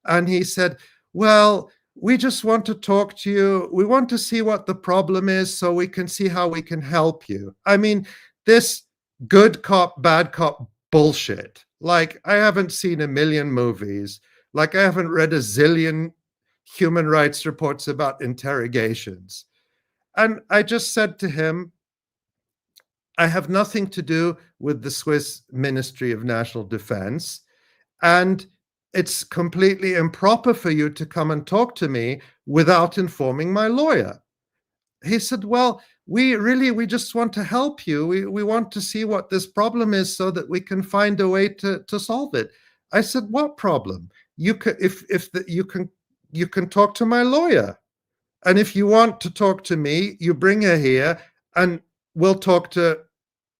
And he said, "Well, we just want to talk to you. We want to see what the problem is so we can see how we can help you." I mean, this good cop, bad cop bullshit. Like, I haven't seen a million movies. Like, I haven't read a zillion human rights reports about interrogations. And I just said to him, I have nothing to do with the Swiss Ministry of National Defense. And it's completely improper for you to come and talk to me without informing my lawyer. He said, "Well, we just want to help you. We want to see what this problem is so that we can find a way to solve it." I said, "What problem? You can, you can talk to my lawyer. And if you want to talk to me, you bring her here and we'll talk to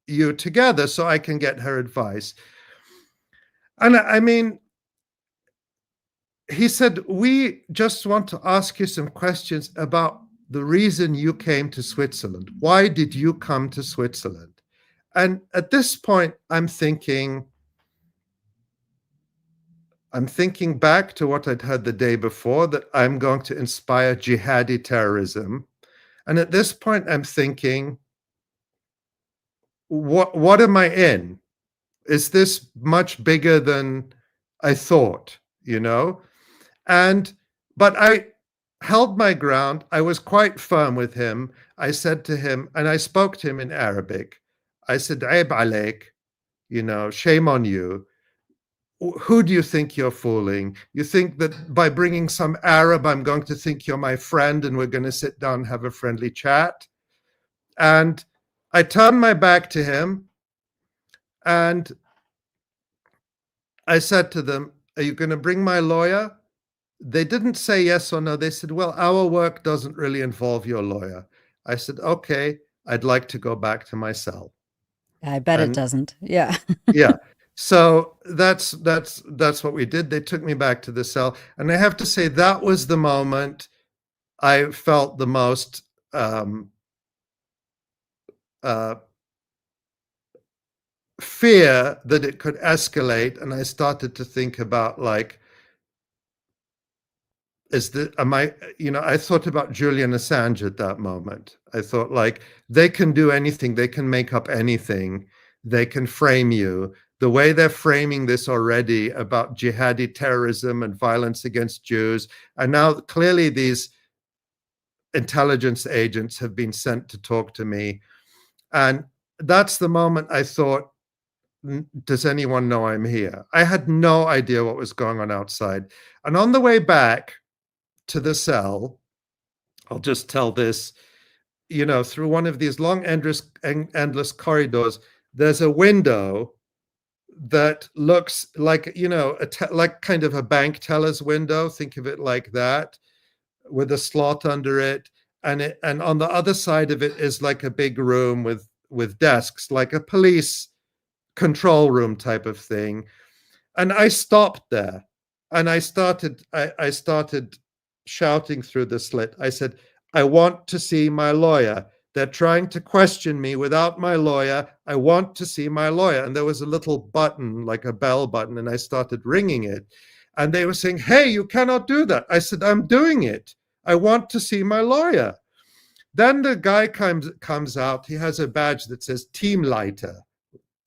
you together so I can get her advice." And I mean, he said, "We just want to ask you some questions about the reason you came to Switzerland. Why did you come to Switzerland?" And at this point, I'm thinking back to what I'd heard the day before, that I'm going to inspire jihadi terrorism. And at this point, I'm thinking, what am I in? Is this much bigger than I thought, you know? But I held my ground. I was quite firm with him. I said to him, and I spoke to him in Arabic. I said, "Aib alaik," shame on you. Who do you think you're fooling? You think that by bringing some Arab, I'm going to think you're my friend and we're going to sit down and have a friendly chat? And I turned my back to him and I said to them, "Are you going to bring my lawyer?" They didn't say yes or no. They said, "Well, our work doesn't really involve your lawyer." I said, "Okay, I'd like to go back to my cell." I bet it And doesn't. Yeah. yeah, so that's what we did. They took me back to the cell, and I have to say that was the moment I felt the most uh, fear that it could escalate, and I started to think about, like, I thought about Julian Assange at that moment. I thought, like, they can do anything, they can make up anything, they can frame you. The way they're framing this already about jihadi terrorism and violence against Jews, and now clearly these intelligence agents have been sent to talk to me. And that's the moment I thought, does anyone know I'm here? I had no idea what was going on outside. And on the way back to the cell, I'll just tell this, through one of these long, endless corridors, there's a window that looks like, like kind of a bank teller's window. Think of it like that, with a slot under it. And on the other side of it is like a big room with desks, like a police control room type of thing. And I stopped there, and I started shouting through the slit. I said, I want to see my lawyer. They're trying to question me without my lawyer. I want to see my lawyer. And there was a little button, like a bell button, and I started ringing it. And they were saying, hey, you cannot do that. I said, I'm doing it. I want to see my lawyer. Then the guy comes out. He has a badge that says Teamleiter.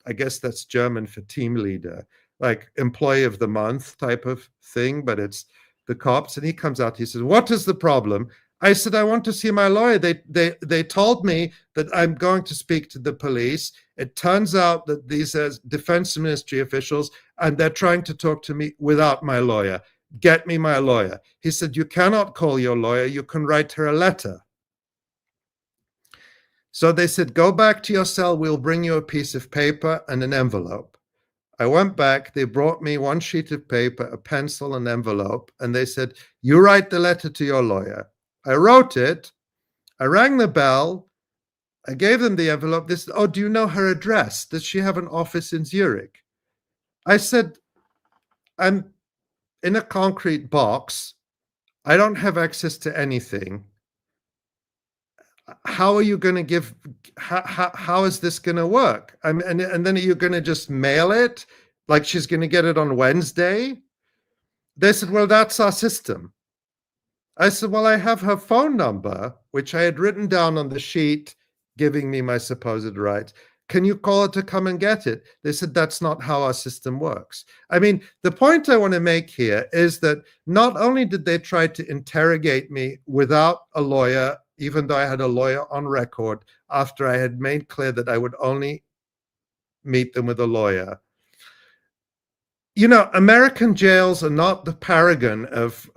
I guess that's German for team leader, like employee of the month type of thing, but it's the cops. And he comes out, he says, what is the problem? I said, I want to see my lawyer. They told me that I'm going to speak to the police. It turns out that these are defense ministry officials, and they're trying to talk to me without my lawyer. Get me my lawyer. He said, you cannot call your lawyer. You can write her a letter. So they said, go back to your cell. We'll bring you a piece of paper and an envelope. I went back. They brought me one sheet of paper, a pencil, an envelope, and they said, you write the letter to your lawyer. I wrote it. I rang the bell. I gave them the envelope. They said, oh, do you know her address? Does she have an office in Zurich? I said, I'm in a concrete box. I don't have access to anything. How are you going to give, how is this going to work? And then are you going to just mail it? Like she's going to get it on Wednesday? They said, well, that's our system. I said, well, I have her phone number, which I had written down on the sheet giving me my supposed rights. Can you call her to come and get it? They said, that's not how our system works. I mean, the point I want to make here is that not only did they try to interrogate me without a lawyer, even though I had a lawyer on record, after I had made clear that I would only meet them with a lawyer. American jails are not the paragon of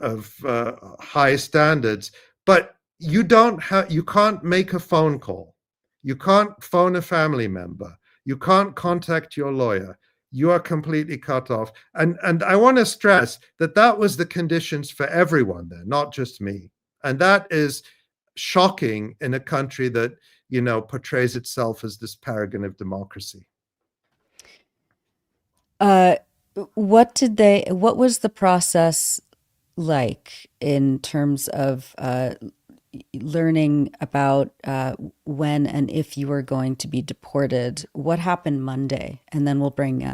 high standards, but you can't make a phone call. You can't phone a family member. You can't contact your lawyer. You are completely cut off. And I want to stress that was the conditions for everyone there, not just me. And that is shocking in a country that, portrays itself as this paragon of democracy. What was the process like in terms of learning about when and if you were going to be deported? What happened Monday? And then we'll bring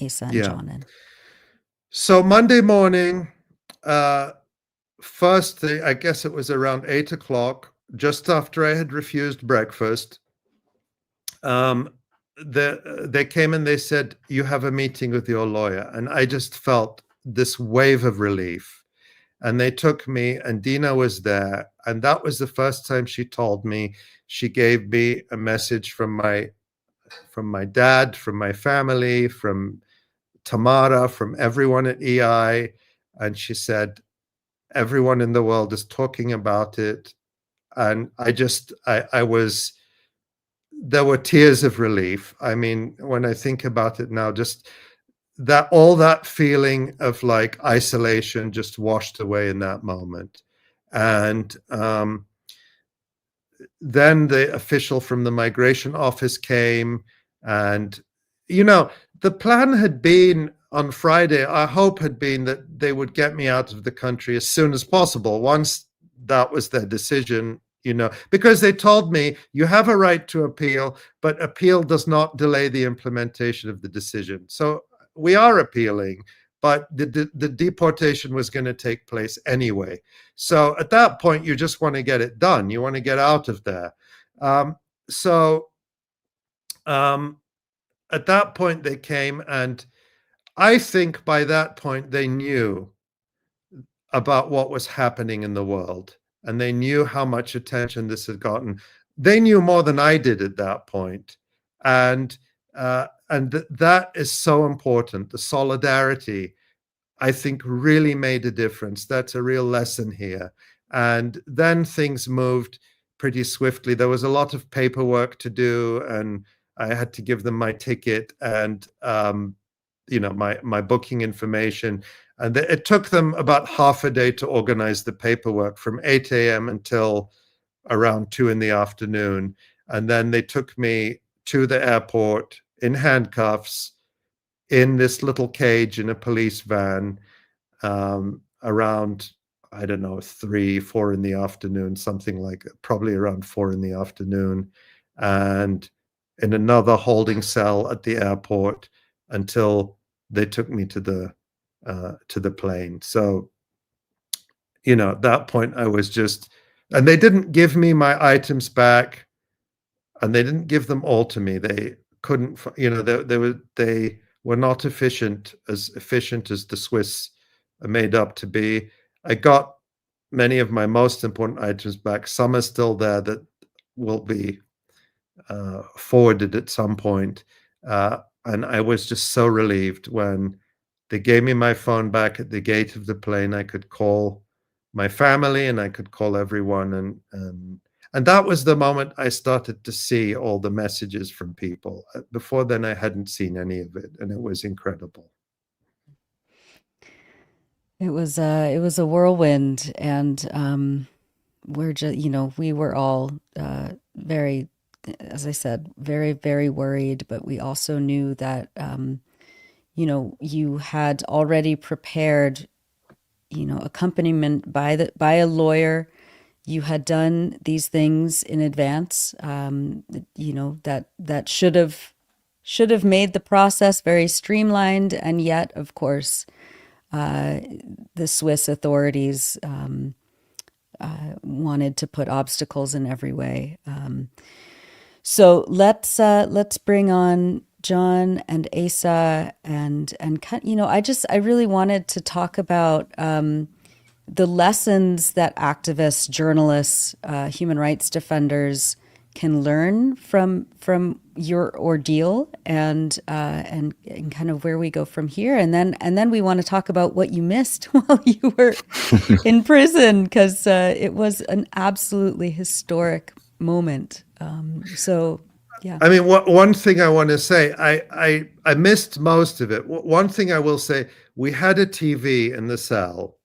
Asa and John in. So Monday morning, first thing, I guess it was around 8 o'clock, just after I had refused breakfast, they came and they said, you have a meeting with your lawyer. And I just felt this wave of relief. And they took me, and Dina was there. And that was the first time she told me. She gave me a message from my dad, from my family, from Tamara, from everyone at EI. And she said, everyone in the world is talking about it. And there were tears of relief. I mean, when I think about it now, just all that feeling of like isolation just washed away in that moment. And then the official from the migration office came, and, the plan had been on Friday, our hope had been that they would get me out of the country as soon as possible, once that was their decision, because they told me you have a right to appeal, but appeal does not delay the implementation of the decision. So we are appealing, but the deportation was going to take place anyway. So at that point, you just want to get it done. You want to get out of there. At that point, they came, and I think by that point, they knew about what was happening in the world. and they knew how much attention this had gotten. They knew more than I did at that point. And that is so important. The solidarity, I think, really made a difference. That's a real lesson here. And then things moved pretty swiftly. There was a lot of paperwork to do, and I had to give them my ticket and my booking information. And it took them about half a day to organize the paperwork from 8 a.m. until around 2 in the afternoon. And then they took me to the airport in handcuffs in this little cage in a police van around, I don't know, 3, 4 in the afternoon, something like probably around 4 in the afternoon, and in another holding cell at the airport until they took me to the plane. So, at that point I was just, and they didn't give me my items back, and they didn't give them all to me. They couldn't, they were not efficient as the Swiss are made up to be. I got many of my most important items back. Some are still there that will be forwarded at some point. And I was just so relieved when they gave me my phone back at the gate of the plane. I could call my family and I could call everyone. And that was the moment I started to see all the messages from people. Before then, I hadn't seen any of it, and it was incredible. It was a whirlwind, and we're just, we were all very, as I said, very, very worried, but we also knew that you had already prepared, accompaniment by a lawyer. You had done these things in advance, that should have made the process very streamlined, and yet, of course, the Swiss authorities wanted to put obstacles in every way. So let's bring on John and Asa, and I really wanted to talk about the lessons that activists, journalists, human rights defenders can learn from your ordeal, and kind of where we go from here, and then we want to talk about what you missed while you were in prison, because it was an absolutely historic moment. So yeah. I mean, one thing I want to say, I missed most of it. One thing I will say, we had a TV in the cell,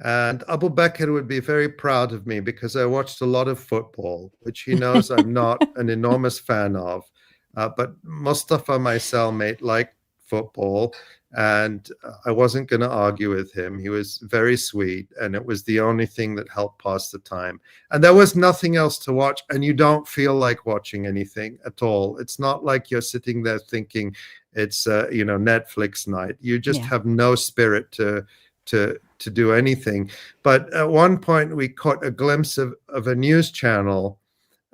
and Abu Bakr would be very proud of me because I watched a lot of football, which he knows I'm not an enormous fan of. But Mustafa, my cellmate, liked football, and I wasn't going to argue with him. He was very sweet, and it was the only thing that helped pass the time. And there was nothing else to watch, and you don't feel like watching anything at all. It's not like you're sitting there thinking it's Netflix night. You just have no spirit to do anything. But at one point we caught a glimpse of a news channel,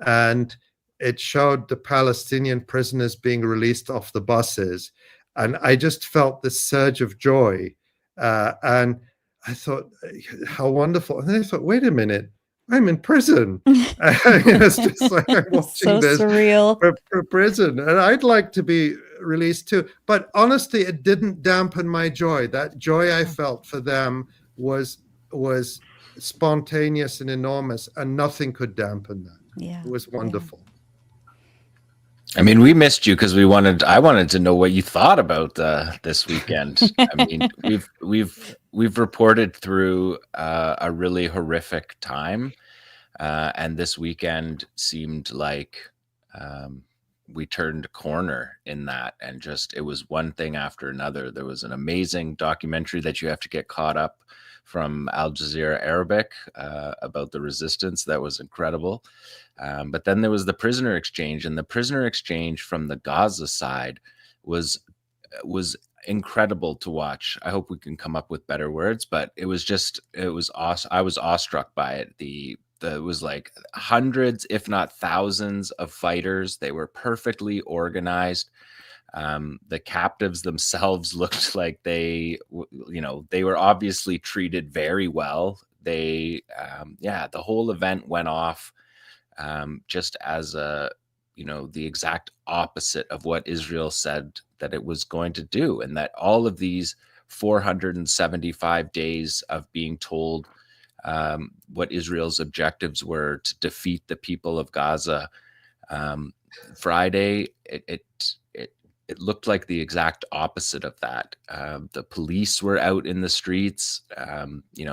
and it showed the Palestinian prisoners being released off the buses. And I just felt this surge of joy. And I thought, how wonderful. And then I thought, wait a minute, I'm in prison. It's just like I'm watching So this surreal. for prison. And I'd like to be released too. But honestly, it didn't dampen my joy. That joy I felt for them was spontaneous and enormous, and nothing could dampen that. Yeah. It was wonderful. I mean, we missed you because I wanted to know what you thought about this weekend. I mean, we've reported through a really horrific time, and this weekend seemed like we turned a corner in that, and just it was one thing after another. There was an amazing documentary that you have to get caught up from Al Jazeera Arabic about the resistance. That was incredible. But then there was the prisoner exchange, and the prisoner exchange from the Gaza side was incredible to watch. I hope we can come up with better words, but it was awesome. I was awestruck by it. It was like hundreds, if not thousands, of fighters. They were perfectly organized. The captives themselves looked like they were obviously treated very well. They, the whole event went off just as the exact opposite of what Israel said that it was going to do, and that all of these 475 days of being told what Israel's objectives were to defeat the people of Gaza. Friday, it looked like the exact opposite of that. The police were out in the streets,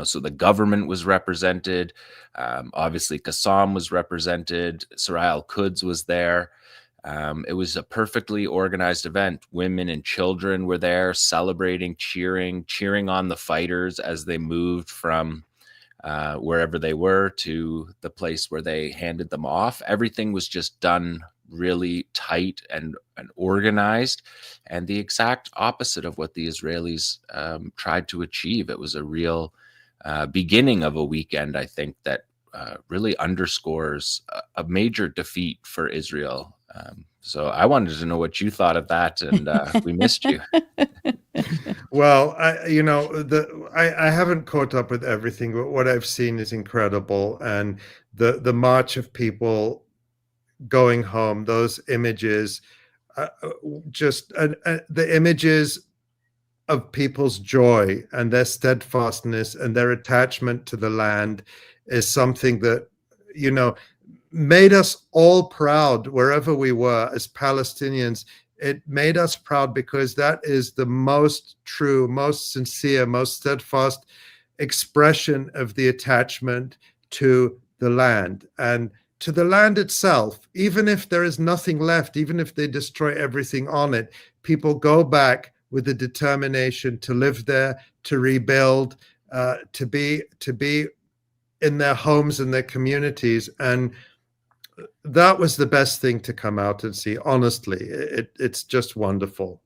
so the government was represented. Obviously, 𝐤𝐿 was represented. 𝐓𝐴 𝐄𝐿 was there. It was a perfectly organized event. Women and children were there celebrating, cheering on the fighters as they moved from wherever they were to the place where they handed them off. Everything was just done really tight and organized, and the exact opposite of what the Israelis tried to achieve. It was a real beginning of a weekend, I think, that really underscores a major defeat for Israel. So I wanted to know what you thought of that, and we missed you. Well, I haven't caught up with everything, but what I've seen is incredible, and the march of people going home, those images, the images of people's joy and their steadfastness and their attachment to the land is something that made us all proud wherever we were as Palestinians. It made us proud because that is the most true, most sincere, most steadfast expression of the attachment to the land and to the land itself. Even if there is nothing left, even if they destroy everything on it, people go back with the determination to live there, to rebuild, to be in their homes and their communities. And that was the best thing to come out and see. Honestly, it's just wonderful.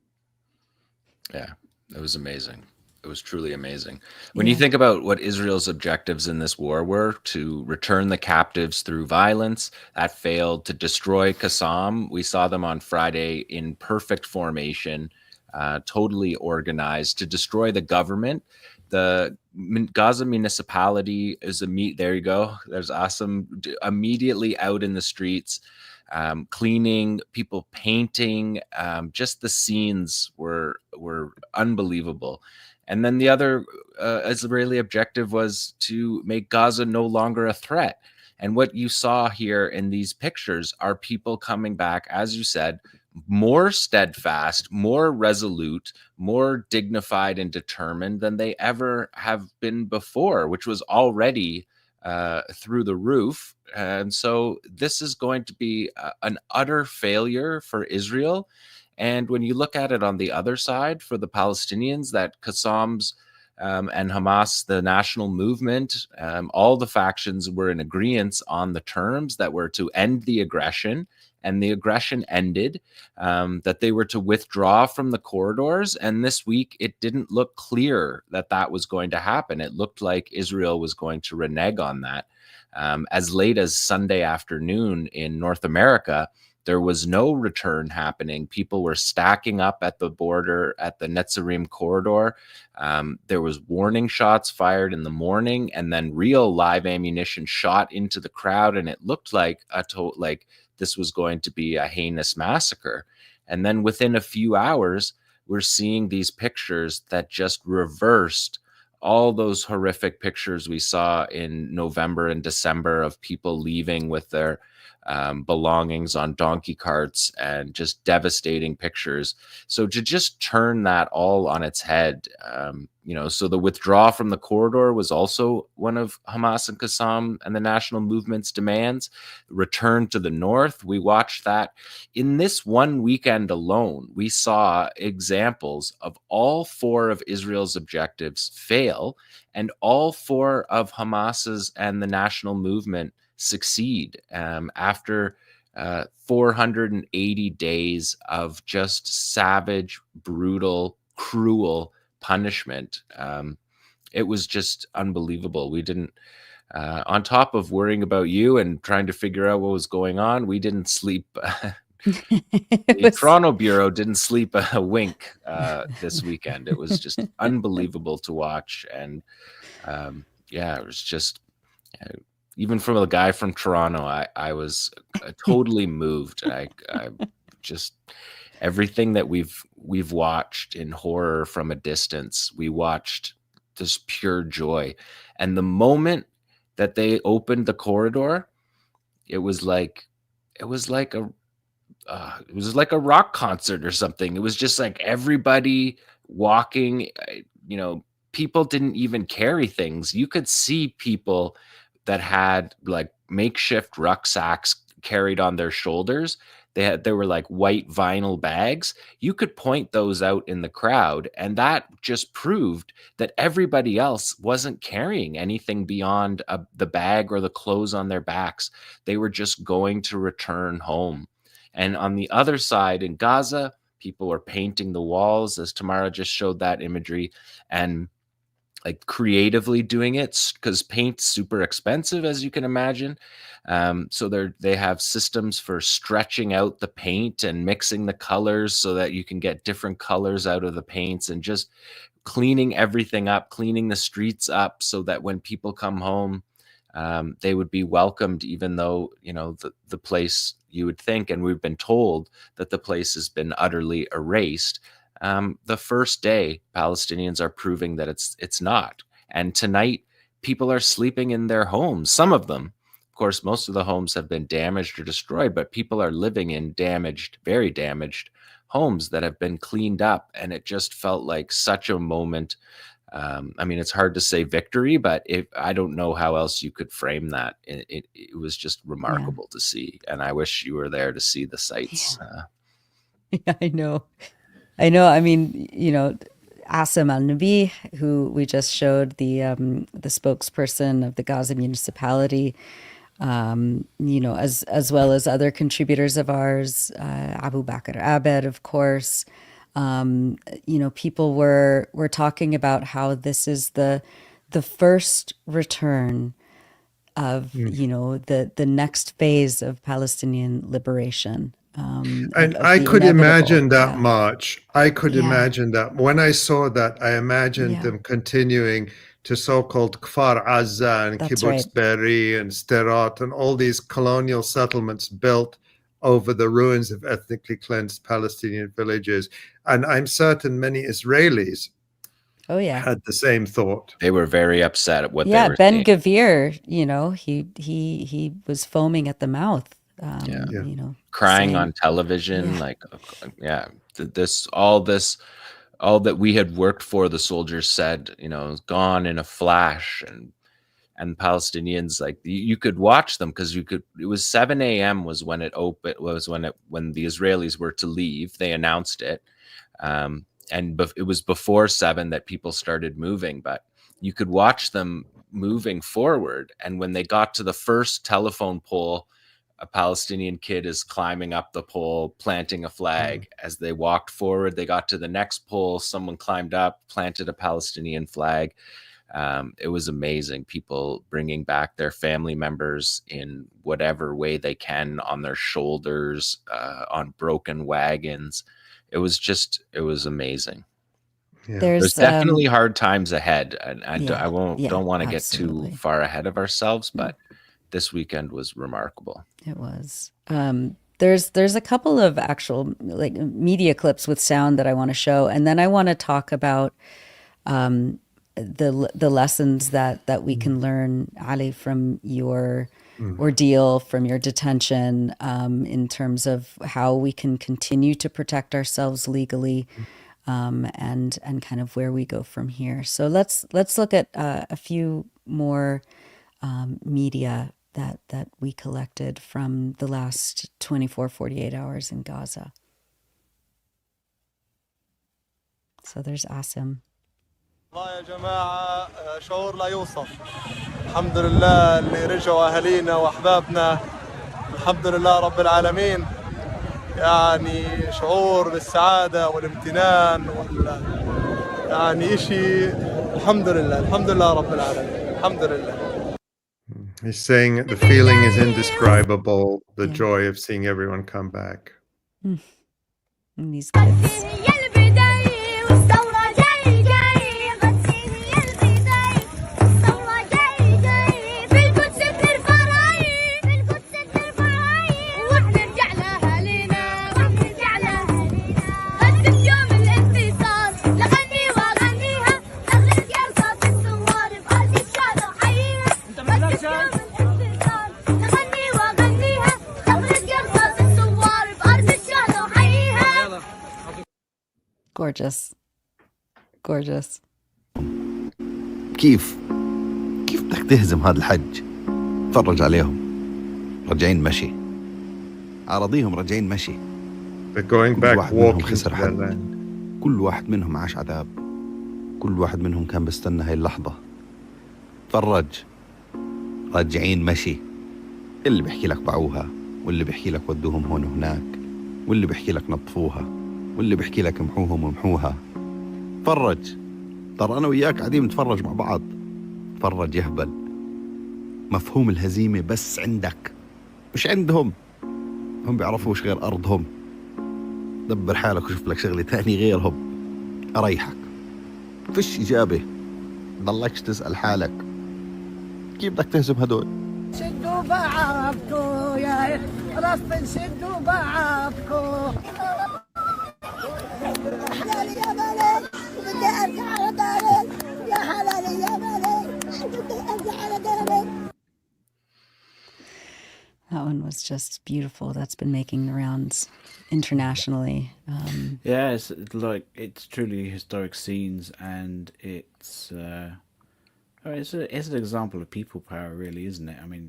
Yeah, it was amazing. It was truly amazing. When you think about what Israel's objectives in this war were, to return the captives through violence, that failed. To destroy 𝐤𝐿, we saw them on Friday in perfect formation, totally organized. To destroy the government, the Gaza municipality is there you go. There's awesome. Immediately out in the streets, cleaning, people painting. Just the scenes were unbelievable. And then the other Israeli objective was to make Gaza no longer a threat. And what you saw here in these pictures are people coming back, as you said, more steadfast, more resolute, more dignified and determined than they ever have been before, which was already through the roof. And so this is going to be an utter failure for Israel. And when you look at it on the other side, for the Palestinians, that 𝐤𝐿's and Hamas, the national movement, all the factions were in agreement on the terms that were to end the aggression, and the aggression ended, that they were to withdraw from the corridors. And this week, it didn't look clear that that was going to happen. It looked like Israel was going to renege on that. As late as Sunday afternoon in North America, there was no return happening. People were stacking up at the border at the Netzarim corridor. There was warning shots fired in the morning, and then real live ammunition shot into the crowd, and it looked like this was going to be a heinous massacre. And then within a few hours, we're seeing these pictures that just reversed all those horrific pictures we saw in November and December of people leaving with their belongings on donkey carts, and just devastating pictures. So to just turn that all on its head, so the withdrawal from the corridor was also one of Hamas and 𝐤𝐿 and the national movement's demands. Return to the north, we watched that. In this one weekend alone, we saw examples of all four of Israel's objectives fail, and all four of Hamas's and the national movement succeed after 480 days of just savage, brutal, cruel punishment. It was just unbelievable. We didn't, on top of worrying about you and trying to figure out what was going on, we didn't sleep. The Toronto Bureau didn't sleep a wink this weekend. It was just unbelievable to watch. And yeah, it was just even from a guy from Toronto, I was totally moved. I just everything that we've watched in horror from a distance, we watched this pure joy. And the moment that they opened the corridor, it was like a it was like a rock concert or something. It was just like everybody walking, people didn't even carry things. You could see people that had like makeshift rucksacks carried on their shoulders. There were like white vinyl bags. You could point those out in the crowd, and that just proved that everybody else wasn't carrying anything beyond the bag or the clothes on their backs. They were just going to return home. And on the other side in Gaza, people were painting the walls, as Tamara just showed that imagery, and like creatively doing it, because paint's super expensive, as you can imagine. So they have systems for stretching out the paint and mixing the colors so that you can get different colors out of the paints, and just cleaning everything up, cleaning the streets up so that when people come home, they would be welcomed, even though, the place, you would think, and we've been told that the place has been utterly erased. The first day, Palestinians are proving that it's not. And tonight, people are sleeping in their homes. Some of them, of course, most of the homes have been damaged or destroyed, but people are living in damaged, very damaged homes that have been cleaned up. And it just felt like such a moment. I mean, it's hard to say victory, but I don't know how else you could frame that. It was just remarkable to see. And I wish you were there to see the sights. Yeah, I know. I mean, Asim al-Nabi, who we just showed, the spokesperson of the Gaza municipality, as well as other contributors of ours, Abu Bakr Abed, of course. People were talking about how this is the first return of the next phase of Palestinian liberation. And I could imagine that march. I could imagine that. When I saw that, I imagined them continuing to so-called Kfar Azza and Kibbutz Be'eri and Sderot and all these colonial settlements built over the ruins of ethnically cleansed Palestinian villages. And I'm certain many Israelis had the same thought. They were very upset at what they were Ben seeing. Gavir, he was foaming at the mouth. Crying on television, all that we had worked for, the soldiers said, is gone in a flash. And Palestinians, like, you could watch them, because it was 7 a.m. was when it opened, when the Israelis were to leave. They announced it. And it was before 7 that people started moving, but you could watch them moving forward. And when they got to the first telephone pole, a Palestinian kid is climbing up the pole, planting a flag. As they walked forward, they got to the next pole. Someone climbed up, planted a Palestinian flag. It was amazing. People bringing back their family members in whatever way they can, on their shoulders, on broken wagons. It was amazing. Yeah. There's definitely hard times ahead, and don't want to get too far ahead of ourselves, but this weekend was remarkable. It was. There's a couple of actual media clips with sound that I want to show, and then I want to talk about the lessons that we can learn, Ali, from your ordeal, from your detention, in terms of how we can continue to protect ourselves legally, and kind of where we go from here. So let's look at a few more media that we collected from the last 48 hours in Gaza. So there's Asim. والله يا جماعة شعور لا يوصف. الحمد لله اللي رجعوا أهالينا وأحبابنا. الحمد لله رب العالمين. يعني شعور بالسعادة والامتنان يعني إشي. الحمد لله رب العالمين. الحمد لله. He's saying the feeling is indescribable, the joy of seeing everyone come back. And these kids. Gorgeous. Gorgeous. كيف بدك تهزم هذا الحج؟ تفرج عليهم راجعين مشي، أراضيهم راجعين مشي. They're going كل back واحد منهم walking to خسر their حد، land. كل واحد منهم عاش عذاب، كل واحد منهم كان بستنى هاي اللحظة. تفرج، راجعين مشي. اللي بيحكي لك باعوها، واللي بيحكي لك ودوهم هون وهناك، واللي بيحكي لك نظفوها، واللي بيحكي لك امحوهم ومحوها. تفرج، ترى أنا وياك قاعدين نتفرج مع بعض. تفرج يهبل. مفهوم الهزيمة بس عندك مش عندهم، هم بيعرفوش غير أرضهم. دبر حالك وشوف لك شغلة تاني غيرهم أريحك. فيش إجابة، ضلكش تسأل حالك كيف بدك تهزم هدول. شدوا بعضكو يا رص، شدوا بعضكو. حلالي يا مالك، بدي ارجع على داري. يا حلالي يا مالك، بدي ارجع على داري. That one was just beautiful. That's been making the rounds internationally. Yeah, it's like it's truly historic scenes, and it's an example of people power, really, isn't it? I mean,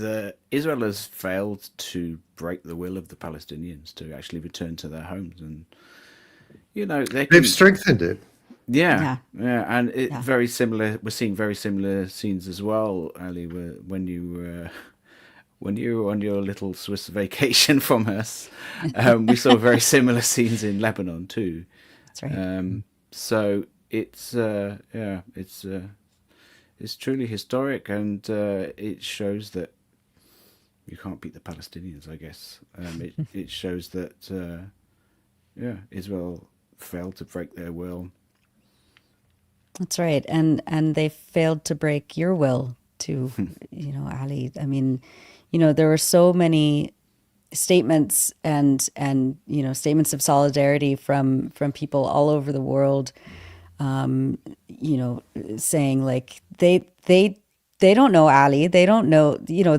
the Israel has failed to break the will of the Palestinians to actually return to their homes, and They've strengthened it. yeah, and it Yeah. very similar. We're seeing very similar scenes as well, Ali. When you were on your little Swiss vacation from us, we saw very similar scenes in Lebanon too. That's right. So it's truly historic, and it shows that you can't beat the Palestinians, I guess. It shows that Israel failed to break their will. That's right. And they failed to break your will too, Ali. I mean, there were so many statements and statements of solidarity from people all over the world, saying like they don't know Ali. They don't know,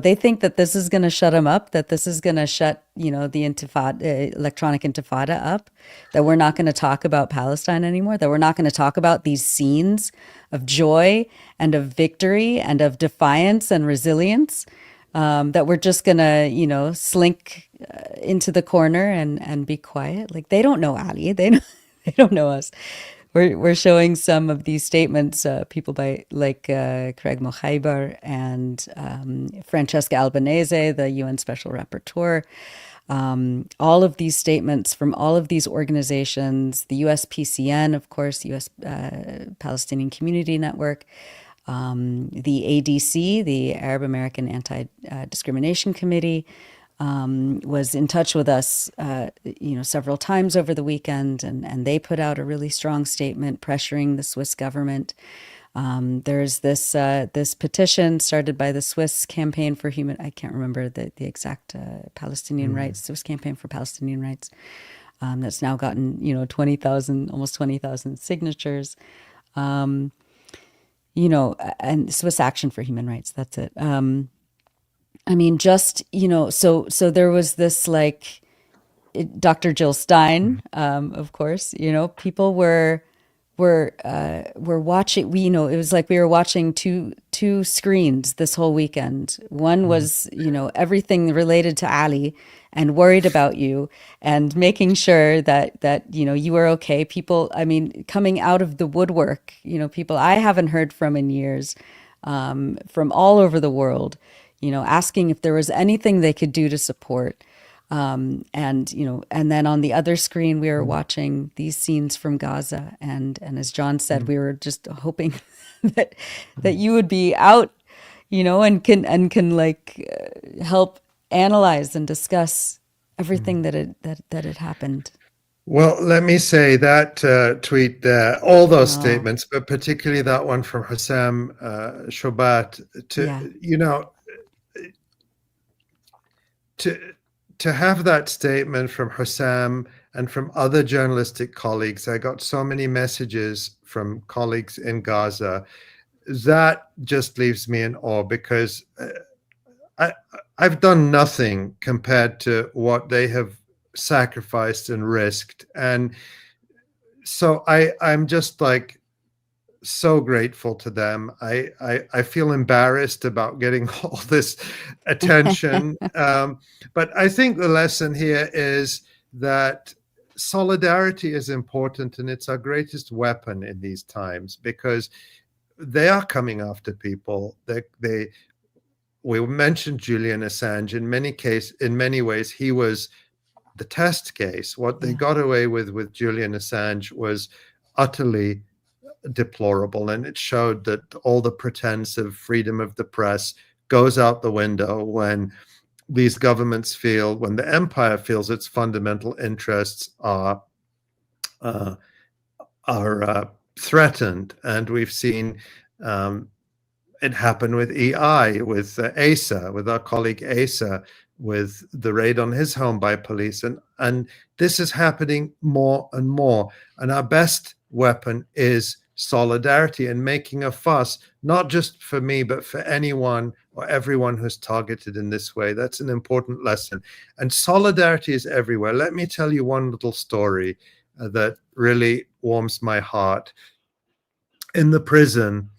they think that this is going to shut them up, that this is going to shut, the electronic intifada up, that we're not going to talk about Palestine anymore, that we're not going to talk about these scenes of joy and of victory and of defiance and resilience, that we're just going to, slink into the corner and be quiet. Like, they don't know Ali. They don't know us. We're showing some of these statements, people like Craig Mochaiber and Francesca Albanese, the UN Special Rapporteur. All of these statements from all of these organizations, the USPCN, of course, US Palestinian Community Network, the ADC, the Arab American Anti-Discrimination Committee, was in touch with us, several times over the weekend, and they put out a really strong statement pressuring the Swiss government. There's this petition started by the Swiss Campaign for Human, I can't remember the exact Palestinian rights, Swiss Campaign for Palestinian Rights, that's now gotten, almost 20,000 signatures. And Swiss Action for Human Rights, that's it. I mean, just, so there was this, like, Dr. Jill Stein, of course, people were watching, it was like we were watching two screens this whole weekend. One was, everything related to Ali and worried about you and making sure that you were okay. People, I mean, coming out of the woodwork, people I haven't heard from in years, from all over the world, asking if there was anything they could do to support. And then on the other screen, we were watching these scenes from Gaza. And as John said, we were just hoping that you would be out, and can like help analyze and discuss everything that had happened. Well, let me say that tweet there, all those statements, but particularly that one from Hussam Shobat, to have that statement from Hussam and from other journalistic colleagues. I got so many messages from colleagues in Gaza. That just leaves me in awe, because I've done nothing compared to what they have sacrificed and risked. And so I'm just like so grateful to them. I feel embarrassed about getting all this attention. But I think the lesson here is that solidarity is important, and it's our greatest weapon in these times, because they are coming after people. We mentioned Julian Assange. In many ways, he was the test case. What they got away with Julian Assange was utterly deplorable, and it showed that all the pretense of freedom of the press goes out the window when these governments when the empire feels its fundamental interests are threatened. And we've seen it happen with EI, with Asa, with our colleague Asa, with the raid on his home by police. And this is happening more and more. And our best weapon is solidarity and making a fuss, not just for me, but for anyone or everyone who's targeted in this way. That's an important lesson. And solidarity is everywhere. Let me tell you one little story that really warms my heart. In the prison,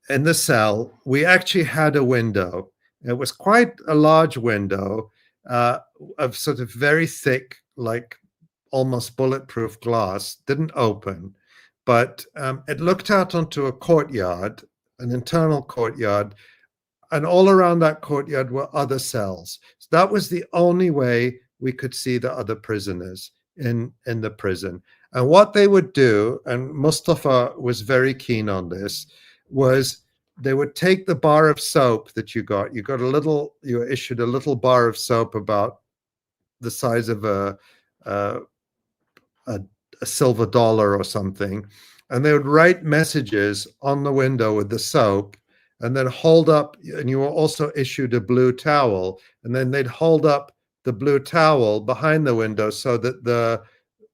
in the cell, we actually had a window. It was quite a large window of sort of very thick, like almost bulletproof glass, didn't open, but it looked out onto a courtyard, an internal courtyard, and all around that courtyard were other cells. So that was the only way we could see the other prisoners in the prison. And what they would do, and Mustafa was very keen on this, was they would take the bar of soap that you were issued a little bar of soap about the size of a silver dollar or something, and they would write messages on the window with the soap, and then hold up, and you were also issued a blue towel, and then they'd hold up the blue towel behind the window so that the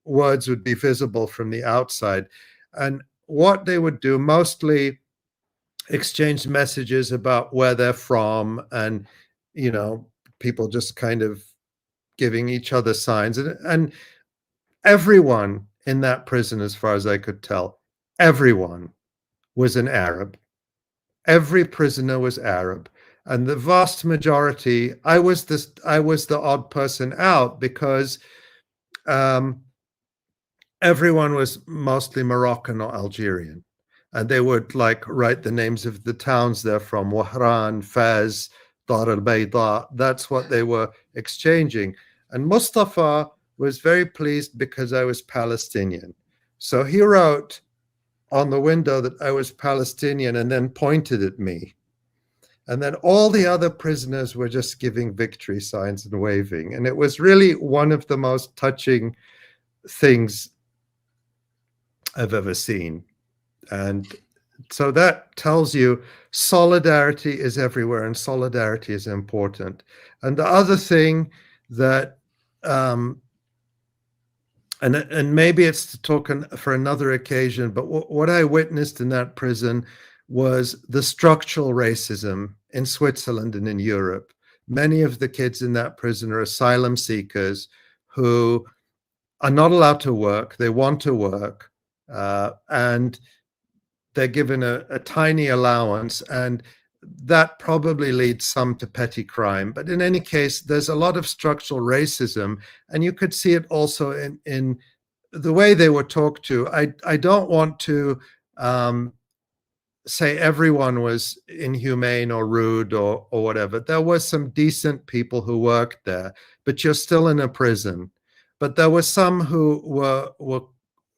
words would be visible from the outside. And what they would do, mostly exchange messages about where they're from, and people just kind of giving each other signs. And everyone in that prison, as far as I could tell, everyone was an Arab. Every prisoner was Arab. And the vast majority, I was the odd person out, because everyone was mostly Moroccan or Algerian. And they would write the names of the towns they're from: Wahran, Fez, Dar al-Bayda. That's what they were exchanging. And Mustafa was very pleased because I was Palestinian. So he wrote on the window that I was Palestinian and then pointed at me. And then all the other prisoners were just giving victory signs and waving. And it was really one of the most touching things I've ever seen. And so that tells you solidarity is everywhere, and solidarity is important. And the other thing that, and maybe it's to talk for another occasion, but what I witnessed in that prison was the structural racism in Switzerland and in Europe. Many of the kids in that prison are asylum seekers who are not allowed to work. They want to work, and they're given a tiny allowance, and that probably leads some to petty crime. But in any case, there's a lot of structural racism, and you could see it also in the way they were talked to. I don't want to say everyone was inhumane or rude or whatever. There were some decent people who worked there, but you're still in a prison. But there were some who were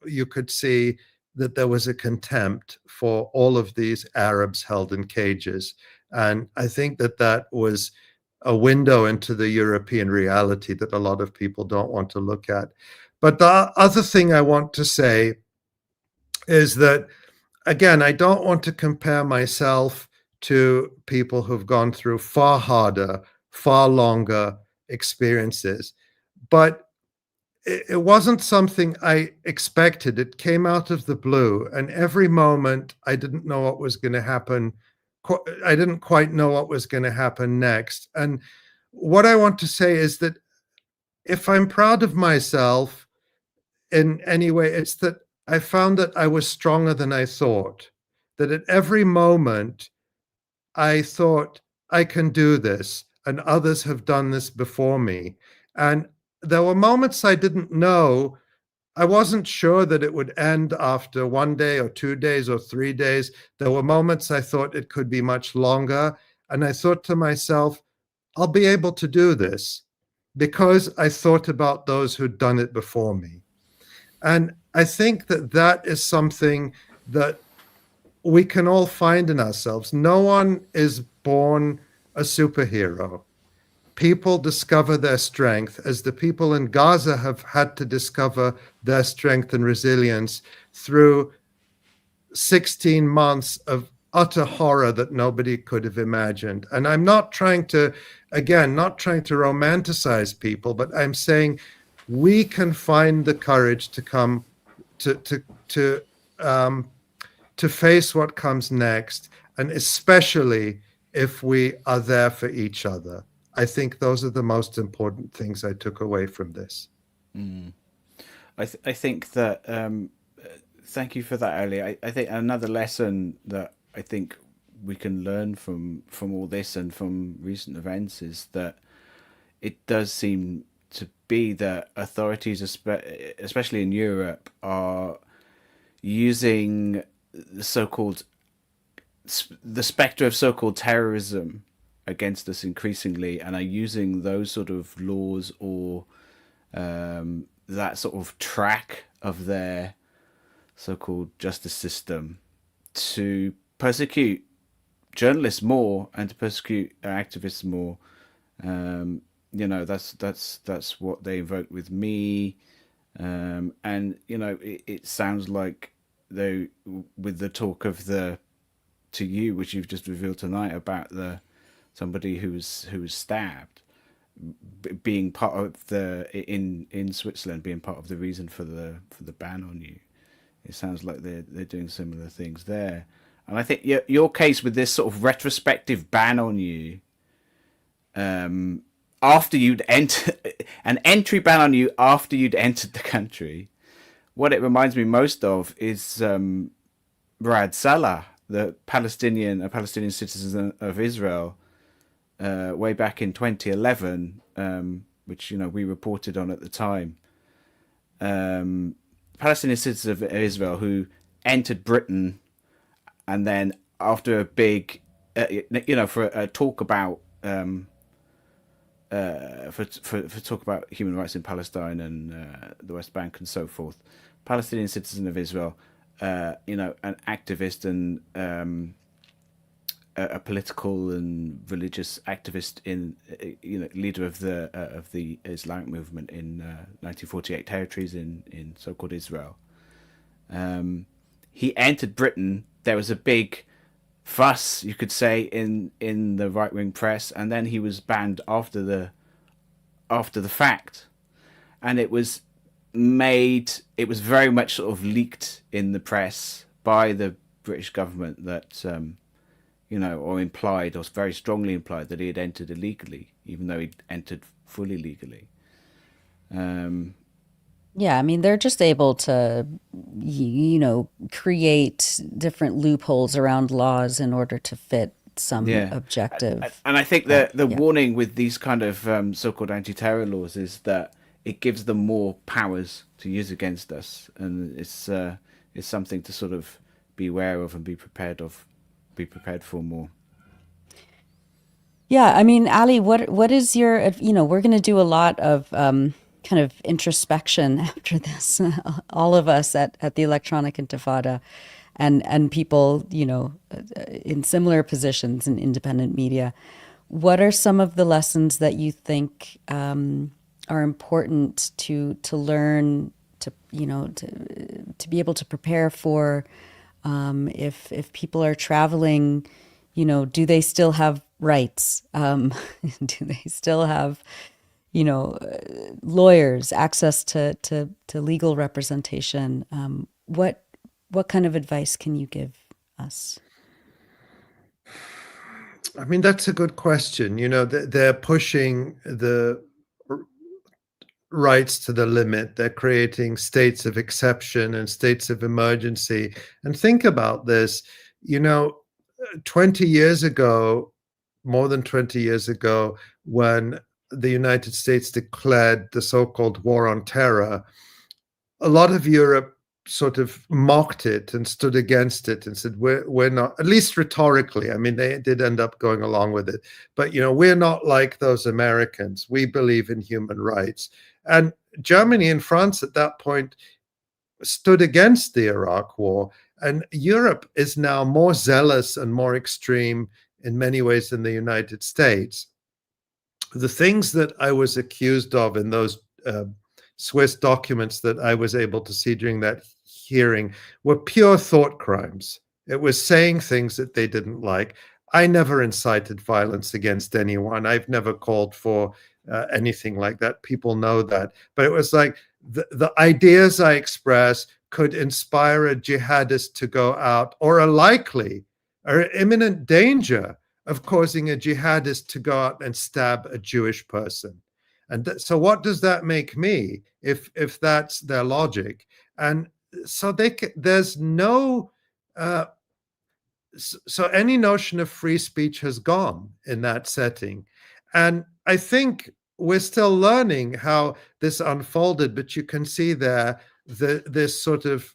you could see that there was a contempt for all of these Arabs held in cages. And I think that was a window into the European reality that a lot of people don't want to look at. But the other thing I want to say is that, again, I don't want to compare myself to people who've gone through far harder, far longer experiences. But it wasn't something I expected. It came out of the blue, and every moment I didn't know what was going to happen. I didn't quite know what was going to happen next. And what I want to say is that if I'm proud of myself in any way, it's that I found that I was stronger than I thought. That at every moment I thought, I can do this, and others have done this before me. And there were moments I didn't know. I wasn't sure that it would end after 1 day or 2 days or 3 days. There were moments I thought it could be much longer. And I thought to myself, I'll be able to do this because I thought about those who'd done it before me. And I think that that is something that we can all find in ourselves. No one is born a superhero. People discover their strength, as the people in Gaza have had to discover their strength and resilience through 16 months of utter horror that nobody could have imagined. And I'm not trying to, again, not trying to romanticize people, but I'm saying we can find the courage to come to face what comes next, and especially if we are there for each other. I think those are the most important things I took away from this. I think that thank you for that, Ali. I think another lesson that I think we can learn from all this and from recent events is that it does seem to be that authorities, especially in Europe, are using the so-called the specter of so-called terrorism against us increasingly, and are using those sort of laws or that sort of track of their so-called justice system to persecute journalists more and to persecute activists more. You know, that's what they invoked with me, and you know, it sounds like they, with the talk of the to you, which you've just revealed tonight about the somebody who was stabbed, being part of the in Switzerland, being part of the reason for the ban on you. It sounds like they're doing similar things there, and I think your case with this sort of retrospective ban on you, after you'd enter an entry ban on you after you'd entered the country. What it reminds me most of is Brad Salah, the Palestinian citizen of Israel, way back in 2011, which we reported on at the time. Palestinian citizen of Israel who entered Britain, and then after a big, for a talk about for talk about human rights in Palestine and the West Bank and so forth, Palestinian citizen of Israel, an activist and a political and religious activist in, leader of the Islamic movement in 1948 territories in so-called Israel. He entered Britain. There was a big fuss, you could say, in the right-wing press, and then he was banned after the fact, and it was very much sort of leaked in the press by the British government that or implied, or very strongly implied, that he had entered illegally, even though he'd entered fully legally. Yeah, I mean, they're just able to, create different loopholes around laws in order to fit some objective. And I think that the warning with these kind of so-called anti-terror laws is that it gives them more powers to use against us, and it's something to sort of be aware of and be prepared for more. Yeah, I mean, Ali, what is your, we're going to do a lot of kind of introspection after this, all of us at the Electronic Intifada, and people, in similar positions in independent media. What are some of the lessons that you think are important to learn, to be able to prepare for, if people are traveling, do they still have rights? Do they still have, lawyers, access to legal representation? What kind of advice can you give us? I mean, that's a good question. They're pushing the rights to the limit. They're creating states of exception and states of emergency. And think about this, 20 years ago, more than 20 years ago, when the United States declared the so-called war on terror, a lot of Europe sort of mocked it and stood against it and said, we're not, at least rhetorically. I mean, they did end up going along with it, but we're not like those Americans. We believe in human rights. And Germany and France at that point stood against the Iraq war. And Europe is now more zealous and more extreme in many ways than the United States. The things that I was accused of in those Swiss documents that I was able to see during that hearing were pure thought crimes. It was saying things that they didn't like. I never incited violence against anyone. I've never called for anything like that. People know that. But it was like the ideas I express could inspire a jihadist to go out, or are imminent danger of causing a jihadist to go out and stab a Jewish person. And so what does that make me if that's their logic? And so there's no, so any notion of free speech has gone in that setting. And I think we're still learning how this unfolded, but you can see there this sort of,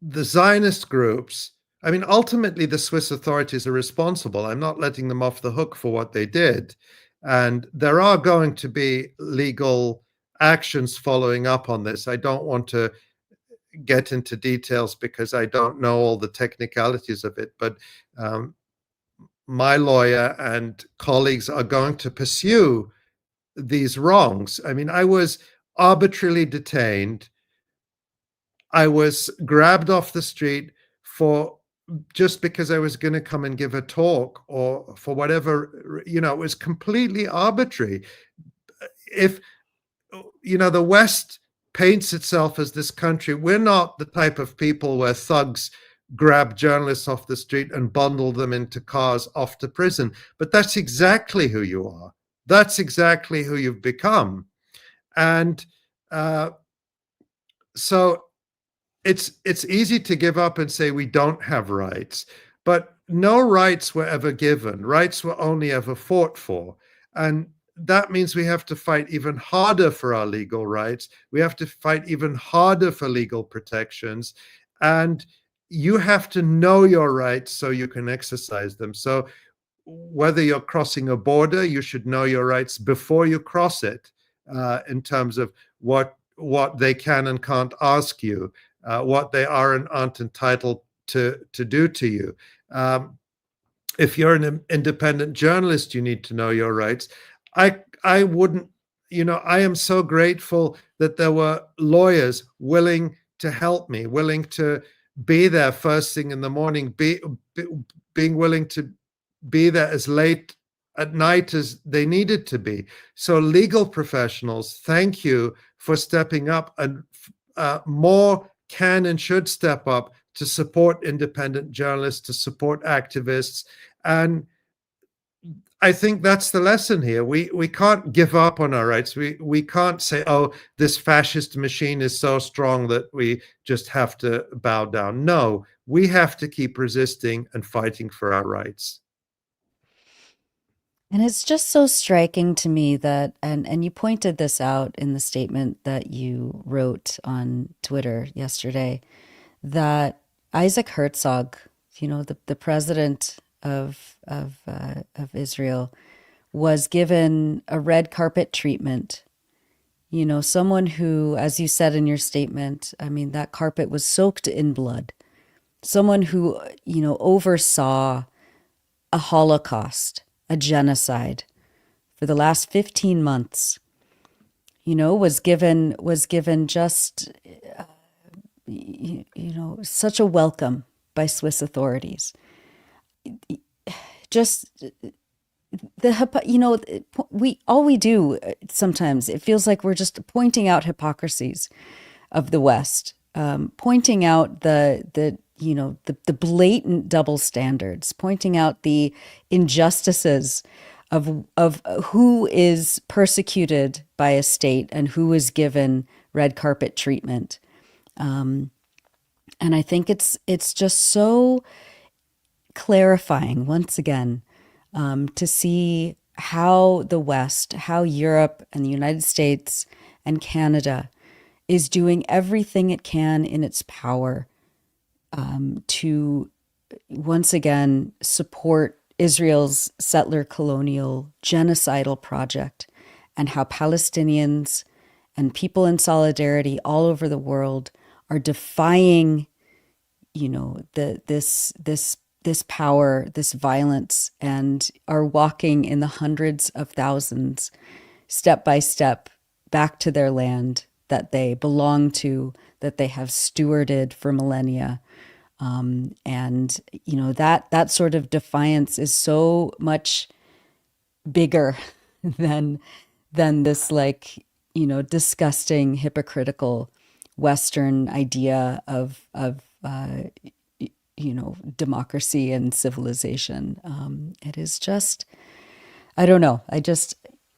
the Zionist groups, I mean, ultimately, the Swiss authorities are responsible. I'm not letting them off the hook for what they did. And there are going to be legal actions following up on this. I don't want to get into details because I don't know all the technicalities of it. But my lawyer and colleagues are going to pursue these wrongs. I mean, I was arbitrarily detained. I was grabbed off the street just because I was going to come and give a talk, or for whatever, it was completely arbitrary. If, the West paints itself as this country, we're not the type of people where thugs grab journalists off the street and bundle them into cars off to prison. But that's exactly who you are. That's exactly who you've become. And so it's easy to give up and say we don't have rights, but no rights were ever given. Rights were only ever fought for. And that means we have to fight even harder for our legal rights. We have to fight even harder for legal protections. And you have to know your rights so you can exercise them. So whether you're crossing a border, you should know your rights before you cross it, in terms of what they can and can't ask you. What they are and aren't entitled to do to you. If you're an independent journalist, you need to know your rights. I wouldn't, I am so grateful that there were lawyers willing to help me, willing to be there first thing in the morning, being willing to be there as late at night as they needed to be. So legal professionals, thank you for stepping up, and more can and should step up to support independent journalists, to support activists. And I think that's the lesson here. We can't give up on our rights. We can't say, oh, this fascist machine is so strong that we just have to bow down. No, we have to keep resisting and fighting for our rights. And it's just so striking to me that, and you pointed this out in the statement that you wrote on Twitter yesterday, that Isaac Herzog, the president of Israel, was given a red carpet treatment. Someone who, as you said in your statement, I mean, that carpet was soaked in blood. Someone who, oversaw a Holocaust, a genocide for the last 15 months, was given just, such a welcome by Swiss authorities. Just we do sometimes, it feels like we're just pointing out hypocrisies of the West, pointing out the blatant double standards, pointing out the injustices of who is persecuted by a state and who is given red carpet treatment. And I think it's just so clarifying once again, to see how the West, how Europe and the United States and Canada is doing everything it can in its power, to once again support Israel's settler colonial genocidal project, and how Palestinians and people in solidarity all over the world are defying, this power, this violence, and are walking in the hundreds of thousands, step by step, back to their land that they belong to, that they have stewarded for millennia. And that sort of defiance is so much bigger than this disgusting, hypocritical Western idea of democracy and civilization. It is just, I don't know.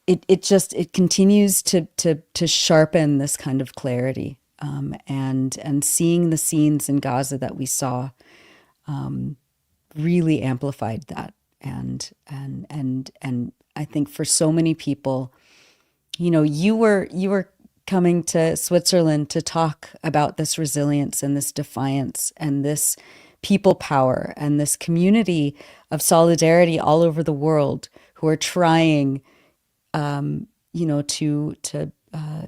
It continues to sharpen this kind of clarity. And seeing the scenes in Gaza that we saw, really amplified that. And I think for so many people, you were coming to Switzerland to talk about this resilience and this defiance and this people power and this community of solidarity all over the world who are trying,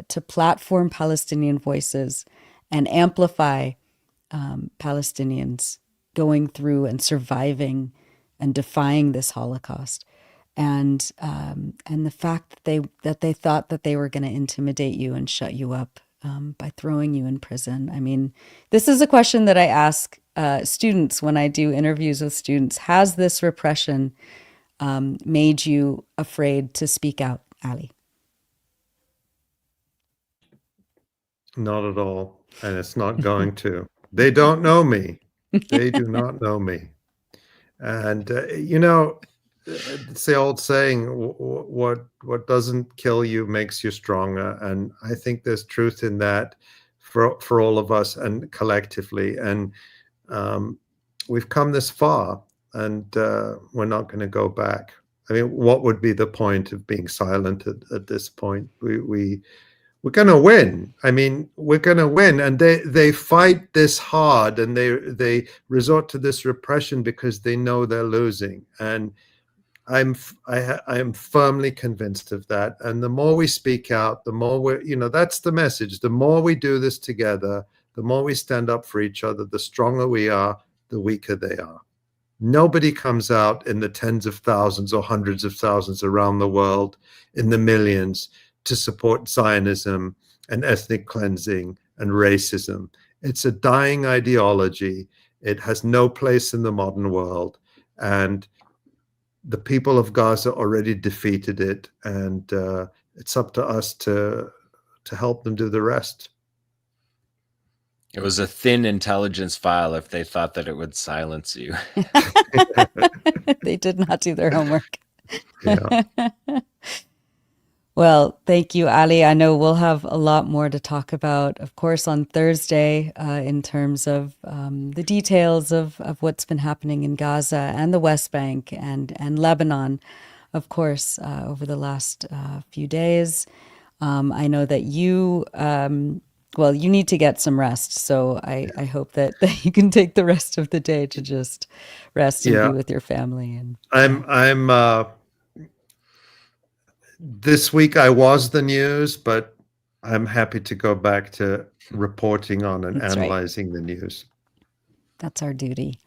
to platform Palestinian voices and amplify Palestinians going through and surviving and defying this Holocaust. And the fact that they thought that they were going to intimidate you and shut you up by throwing you in prison. I mean, this is a question that I ask students when I do interviews with students. Has this repression made you afraid to speak out, Ali? Not at all. And it's not going to. They don't know me. They do not know me. And, it's the old saying, what doesn't kill you makes you stronger. And I think there's truth in that for all of us and collectively. And we've come this far, and we're not going to go back. I mean, what would be the point of being silent at this point? We're going to win. I mean, we're going to win. And they fight this hard, and they resort to this repression because they know they're losing. And I am firmly convinced of that. And the more we speak out, the more that's the message. The more we do this together, the more we stand up for each other, the stronger we are, the weaker they are. Nobody comes out in the tens of thousands or hundreds of thousands around the world, in the millions, to support Zionism and ethnic cleansing and racism. It's a dying ideology. It has no place in the modern world. And the people of Gaza already defeated it. And it's up to us to help them do the rest. It was a thin intelligence file if they thought that it would silence you. They did not do their homework. Yeah. Well, thank you, Ali. I know we'll have a lot more to talk about, of course, on Thursday in terms of the details of what's been happening in Gaza and the West Bank and Lebanon, of course, over the last few days. I know that you need to get some rest. So I hope that you can take the rest of the day to just rest and be with your family. And I'm this week I was the news, but I'm happy to go back to reporting on and analyzing the news. That's our duty.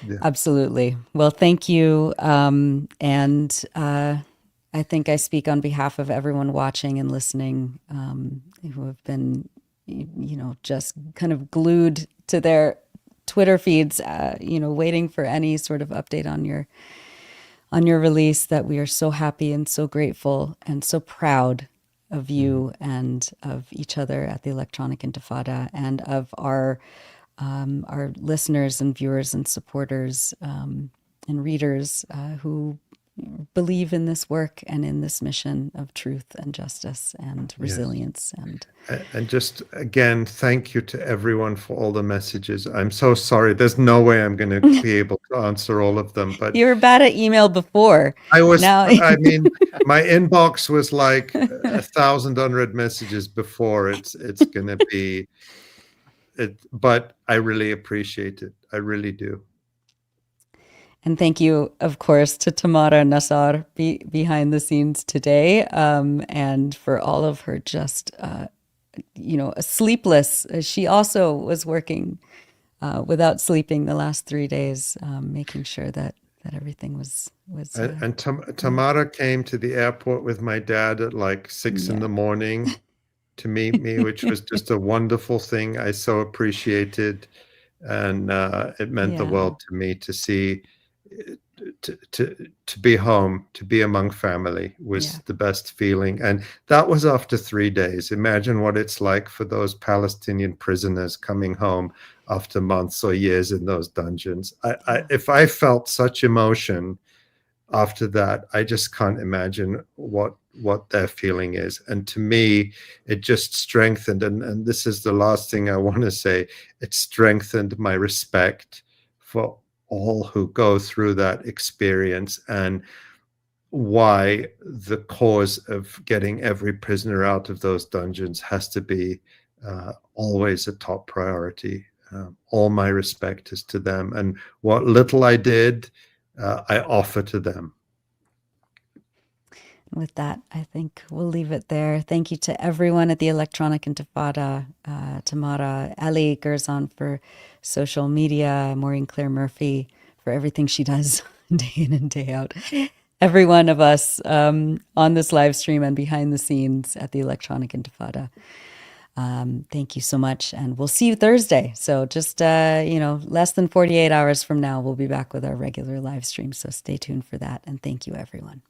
Yeah. Absolutely. Well, thank you. And I think I speak on behalf of everyone watching and listening, who have been, just kind of glued to their Twitter feeds, waiting for any sort of update on your release, that we are so happy and so grateful and so proud of you and of each other at the Electronic Intifada, and of our listeners and viewers and supporters and readers who believe in this work and in this mission of truth and justice and resilience. And just again, thank you to everyone for all the messages. I'm so sorry. There's no way I'm going to be able to answer all of them, but You were bad at email before. I Now, mean, my inbox was like 1,000 unread messages before. It's going to be it, but I really appreciate it. I really do. and thank you, of course, to Tamara Nassar behind the scenes today, and for all of her just, sleepless. She also was working without sleeping the last 3 days, making sure that everything was. And Tamara came to the airport with my dad at like 6 in the morning to meet me, which was just a wonderful thing. I so appreciated, and it meant the world to me to see. To be home, to be among family was the best feeling. And that was after 3 days. Imagine what it's like for those Palestinian prisoners coming home after months or years in those dungeons. If I felt such emotion after that, I just can't imagine what their feeling is. And to me, it just strengthened, and this is the last thing I want to say, it strengthened my respect for all who go through that experience, and why the cause of getting every prisoner out of those dungeons has to be always a top priority. All my respect is to them, and what little I did, I offer to them. With that, I think we'll leave it there. Thank you to everyone at the Electronic Intifada, Tamara, Ali 𝐓𝐿 for social media, Maureen Claire Murphy for everything she does day in and day out. Every one of us on this live stream and behind the scenes at the Electronic Intifada. Thank you so much, and we'll see you Thursday. So just, less than 48 hours from now, we'll be back with our regular live stream. So stay tuned for that, and thank you, everyone.